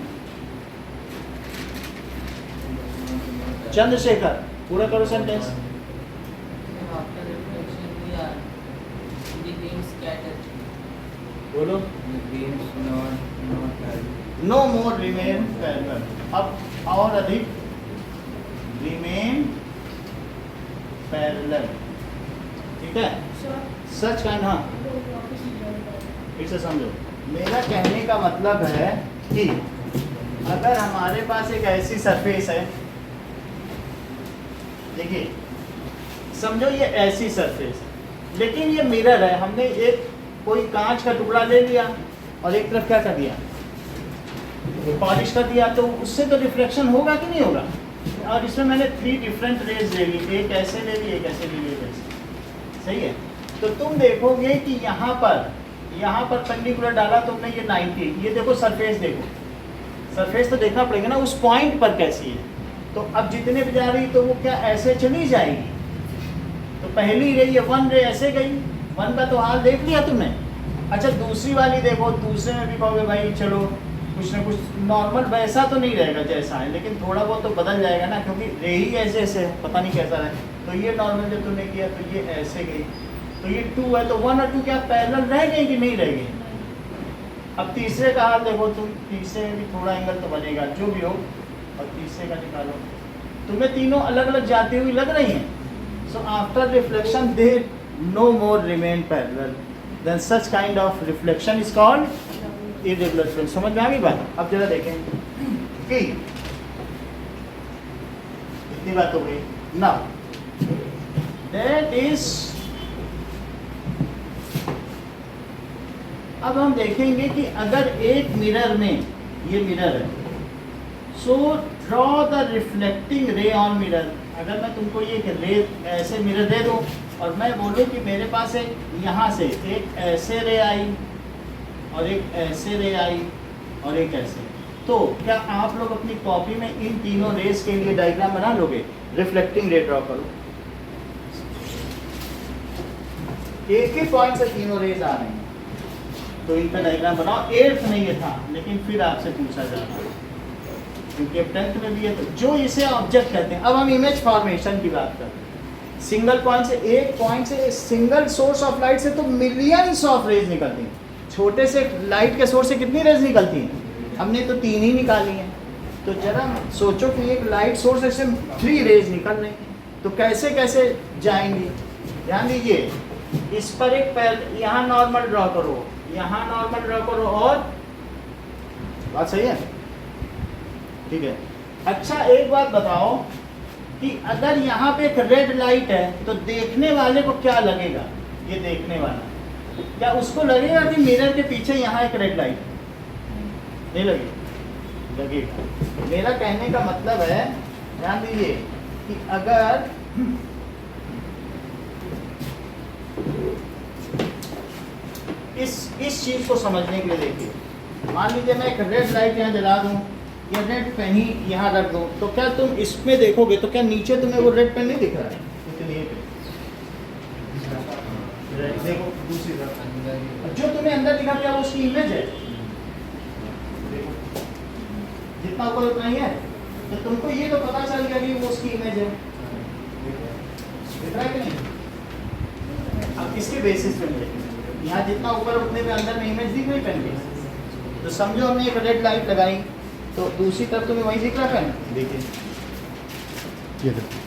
चंद्रशेखर पूरा करो sentence. After reflection, the beams scatter. बोलो। The beams not parallel. No more remain parallel. अब और अधिक रिमेन पैरेलल, ठीक है? सच काइंड, हाँ फिर से समझो। मेरा कहने का मतलब है कि अगर हमारे पास एक ऐसी सरफेस है, देखिए समझो ये ऐसी सरफेस है, लेकिन ये मिरर है, हमने एक कोई कांच का टुकड़ा ले लिया और एक तरफ क्या कर दिया? पॉलिश कर दिया, तो उससे तो रिफ्लेक्शन होगा कि नहीं होगा? और इसमें मैंने 3 डिफरेंट रेज ले ली, एक ऐसे ले ली, एक ऐसे ले ली, एक ऐसे। सही है? तो तुम देखोगे कि यहाँ पर परपेंडिकुलर डाला तुमने ये 90, ये देखो सरफेस, देखो सरफेस तो देखना पड़ेगा ना उस पॉइंट पर कैसी है। तो अब जितने भी जा रही तो वो क्या ऐसे चली जाएगी? तो पहली रे, ये 1 रे ऐसे गई, 1 का तो हाल देख लिया तुमने। अच्छा दूसरी वाली देखो, दूसरे में भी कहोगे भाई चलो कुछ ना कुछ नॉर्मल वैसा तो नहीं रहेगा जैसा है, लेकिन थोड़ा बहुत तो बदल जाएगा ना, क्योंकि रे ही ऐसे ऐसे है, पता नहीं कैसा है। तो ये नॉर्मल जब तुमने किया तो ये ऐसे गई, तो ये 2 है, तो 1 और 2 क्या पैरेलल रह गई कि नहीं रह गई? अब तीसरे का हाल देखो तुम, तीसरे में भी थोड़ा एंगल तो बनेगा जो भी हो, और तीसरे का निकालो, तुम्हें तीनों अलग अलग जाती हुई लग रही हैं। So after reflection they no more remain parallel, then such kind of reflection is called irregular reflection. समझ में आ गई बात? अब जरा देखें कि इतनी बात हो गई ना, दैट इज, अब हम देखेंगे कि अगर एक मिरर में, ये मिरर है, सो ड्रॉ द रिफ्लेक्टिंग रे ऑन मिरर। अगर मैं तुमको ये रे ऐसे मिरर दे दूं और मैं बोलूं कि मेरे पास एक यहाँ से एक ऐसे रे आई और एक ऐसे रे आई और एक ऐसे। तो क्या आप लोग अपनी कॉपी में इन तीनों रेस के लिए डायग्राम बना लोगे? रिफ्लेक्टिंग रे ड्रॉ करो, एक ही पॉइंट से तीनों रेज आ रहे हैं, तो इनका डायग्राम बनाओ। 8th में ये था, लेकिन फिर आपसे पूछा जा रहा है क्योंकि अब 10th में भी है। तो जो इसे ऑब्जेक्ट कहते हैं, अब हम इमेज फॉर्मेशन की बात करते हैं। सिंगल पॉइंट से, एक पॉइंट से, सिंगल सोर्स ऑफ लाइट से तो मिलियंस ऑफ रेज निकलती हैं। छोटे से लाइट के सोर्स से कितनी रेज निकलती हैं? हमने तो 3 ही निकाली हैं। तो जरा सोचो कि एक लाइट सोर्स से 3 रेज निकल रही हैं, तो कैसे कैसे जाएंगी? ध्यान दीजिए, इस पर एक यहाँ नॉर्मल ड्रॉ करो, यहाँ नॉर्मल ड्रॉ करो, और बात सही है? ठीक है। अच्छा एक बात बताओ कि अगर यहाँ पे एक रेड लाइट है तो देखने वाले को क्या लगेगा? ये देखने वाला, क्या उसको लगेगा कि मिरर के पीछे यहाँ एक रेड लाइट है? नहीं लगेगा? लगेगा। मेरा कहने का मतलब है, ध्यान दीजिए कि अगर इस चीज को समझने के लिए देखिए, मान लीजिए मैं एक रेड लाइट यहाँ जला दूं, या रेड पेन ही यहाँ रख दूं, तो क्या तुम इसमें देखोगे तो क्या नीचे तुम्हें वो रेड पेन नहीं दिख रहा है? देखो दूसरी तरफ, जो तुम्हें अंदर दिखा क्या वो उसकी इमेज है? देखो जितना ऊपर उतना ही है, तो तुमको ये तो पता चल गया कि वो उसकी इमेज है। दिख रहा है कि नहीं? अब इसके बेसिस पे मिलेगी, यहाँ जितना ऊपर उतने पे अंदर में इमेज दिख रही पेन की। तो समझो हमने एक रेड लाइट लगाई, तो दूसरी तरफ तुम्हें वही दिख रहा है पेन? देखिए ये देखो,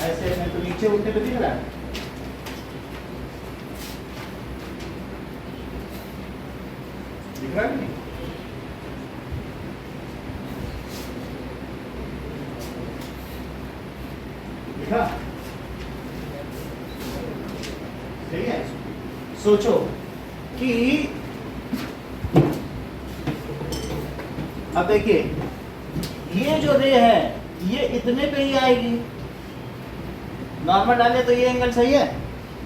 ऐसे में तो नीचे उठने पे दिख रहा है। दिख रहा है कि नहीं? दिखा? सही है। सोचो कि अब देखिए, ये जो रे है ये इतने पे ही आएगी, नॉर्मल डाले तो ये एंगल सही है,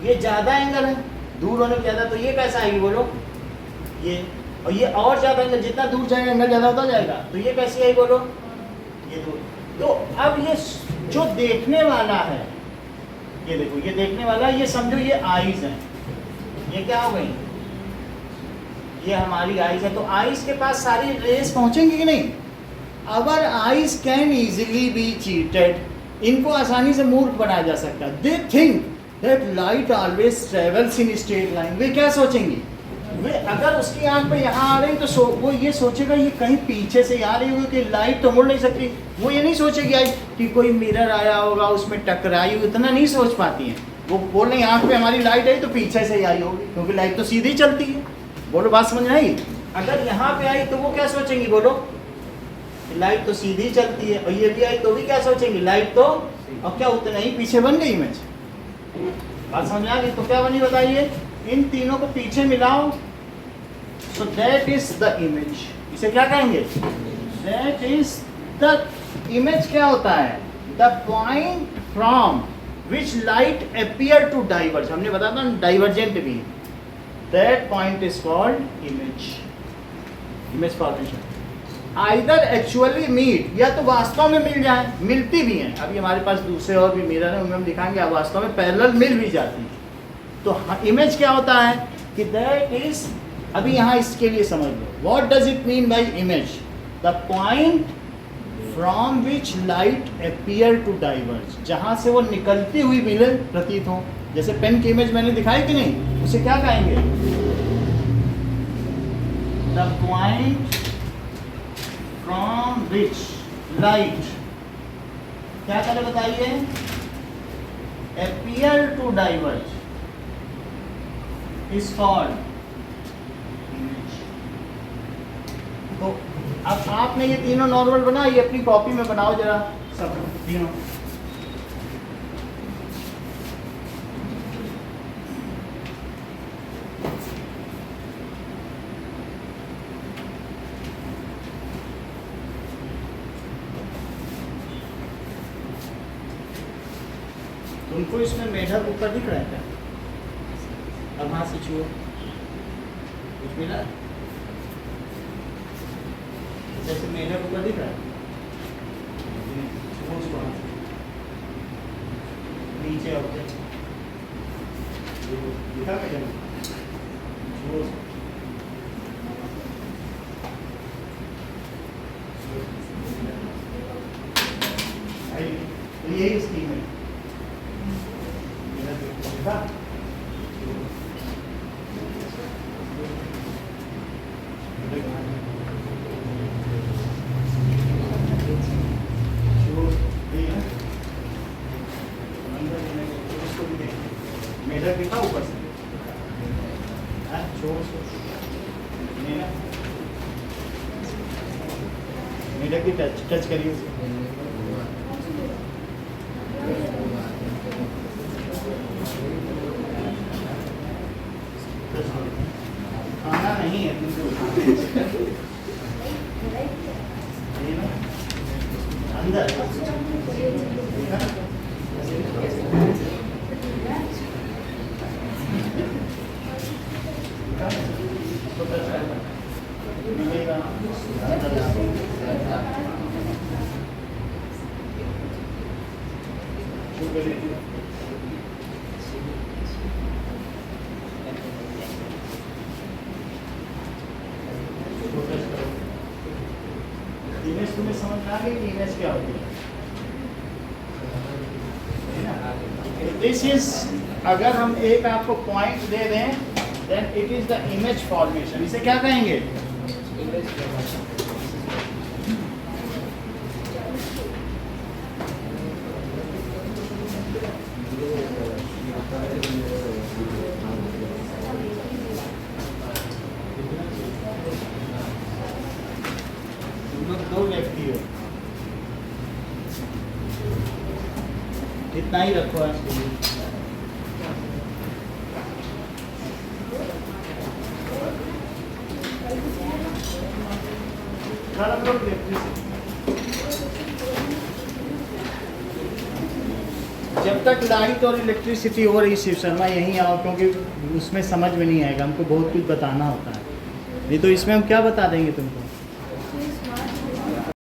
ये ज्यादा एंगल है, दूर होने पे ज्यादा, तो ये कैसा आएगी बोलो? ये, और ये और ज्यादा एंगल, जितना दूर जाएगा एंगल ज्यादा होता जाएगा, तो ये कैसी आई बोलो? ये दूर। तो अब ये जो देखने वाला है, ये देखो, ये देखने वाला, ये समझो ये आईज है, ये क्या हो गई? ये हमारी आईज है। तो आईज के पास सारी रेस पहुंचेंगी कि नहीं? Our eyes can easily be cheated, इनको आसानी से मूर्ख बनाया जा सकता है। They think that light always travels in straight line. वे क्या सोचेंगी? वे अगर उसकी आंख पे यहाँ आ रही तो वो ये सोचेगा ये कहीं पीछे से आ रही होगी, कि लाइट तो मुड़ नहीं सकती। वो ये नहीं सोचेगी आज कि कोई मिरर आया होगा उसमें टकराई हुई, इतना नहीं सोच पाती है। वो बोल रही आंख पे हमारी लाइट आई तो पीछे से ही आई होगी, क्योंकि लाइट तो सीधी चलती है। बोलो बात समझ में आई? अगर यहाँ पे आई तो वो क्या सोचेंगी बोलो? लाइट तो सीधी चलती है, और ये भी आई तो भी क्या सोचेंगी? लाइट तो, और क्या उतना ही पीछे बन गई इमेज। बात समझ आ गई? तो क्या बनी बताइए? इन तीनों को पीछे मिलाओ, so that is the image। इसे क्या कहेंगे? that is the image। क्या होता है? the point from which light appear to diverge। हमने बताया था डाइवर्जेंट भी, that point is called image। image formation either actually meet, या तो वास्तव में मिल जाए, मिलती भी हैं। अभी हमारे पास दूसरे और भी मिरर है, उनमें हम दिखाएंगे, अब वास्तव में पैरेलल मिल भी जाती है। तो इमेज क्या होता है कि that is, अभी यहाँ इसके लिए समझ लो, what does it mean by image? the point from which light appear to diverge, जहाँ से वो निकलती हुई मिले प्रतीत हो। जैसे पेन की इमेज मैंने दिखाई कि नहीं, उसे क्या कहेंगे? the point from which light, क्या करे बताइए? appear to diverge is called image। तो अब आपने ये तीनों नॉर्मल बना, ये अपनी कॉपी में बनाओ जरा सब तीनों। तुमको इसमें मेढक ऊपर दिख रहा है क्या? अब वहां से छुओ, कुछ मिला? जैसे मेढक ऊपर दिख रहा है, नीचे ऑब्जेक्ट दिखा मेढक, यही स्कीम है। दिखा? मेढक दिखा ऊपर से? हाँ, मेढक की टच करिए उसे। खाना नहीं है तुमको, ये ना अंदर इमेज तुम्हें समझ में आ गई कि इमेज क्या होती है? दिस इज, अगर हम एक आपको पॉइंट दे दें, then it is the image formation. इसे क्या कहेंगे? दो व्यक्ति हो, इतना ही रखो है। जब तक लाइट और इलेक्ट्रिसिटी हो रही, शिव शर्मा यहीं आओ, क्योंकि उसमें समझ में नहीं आएगा, हमको बहुत कुछ बताना होता है। नहीं तो इसमें हम क्या बता देंगे तुमको।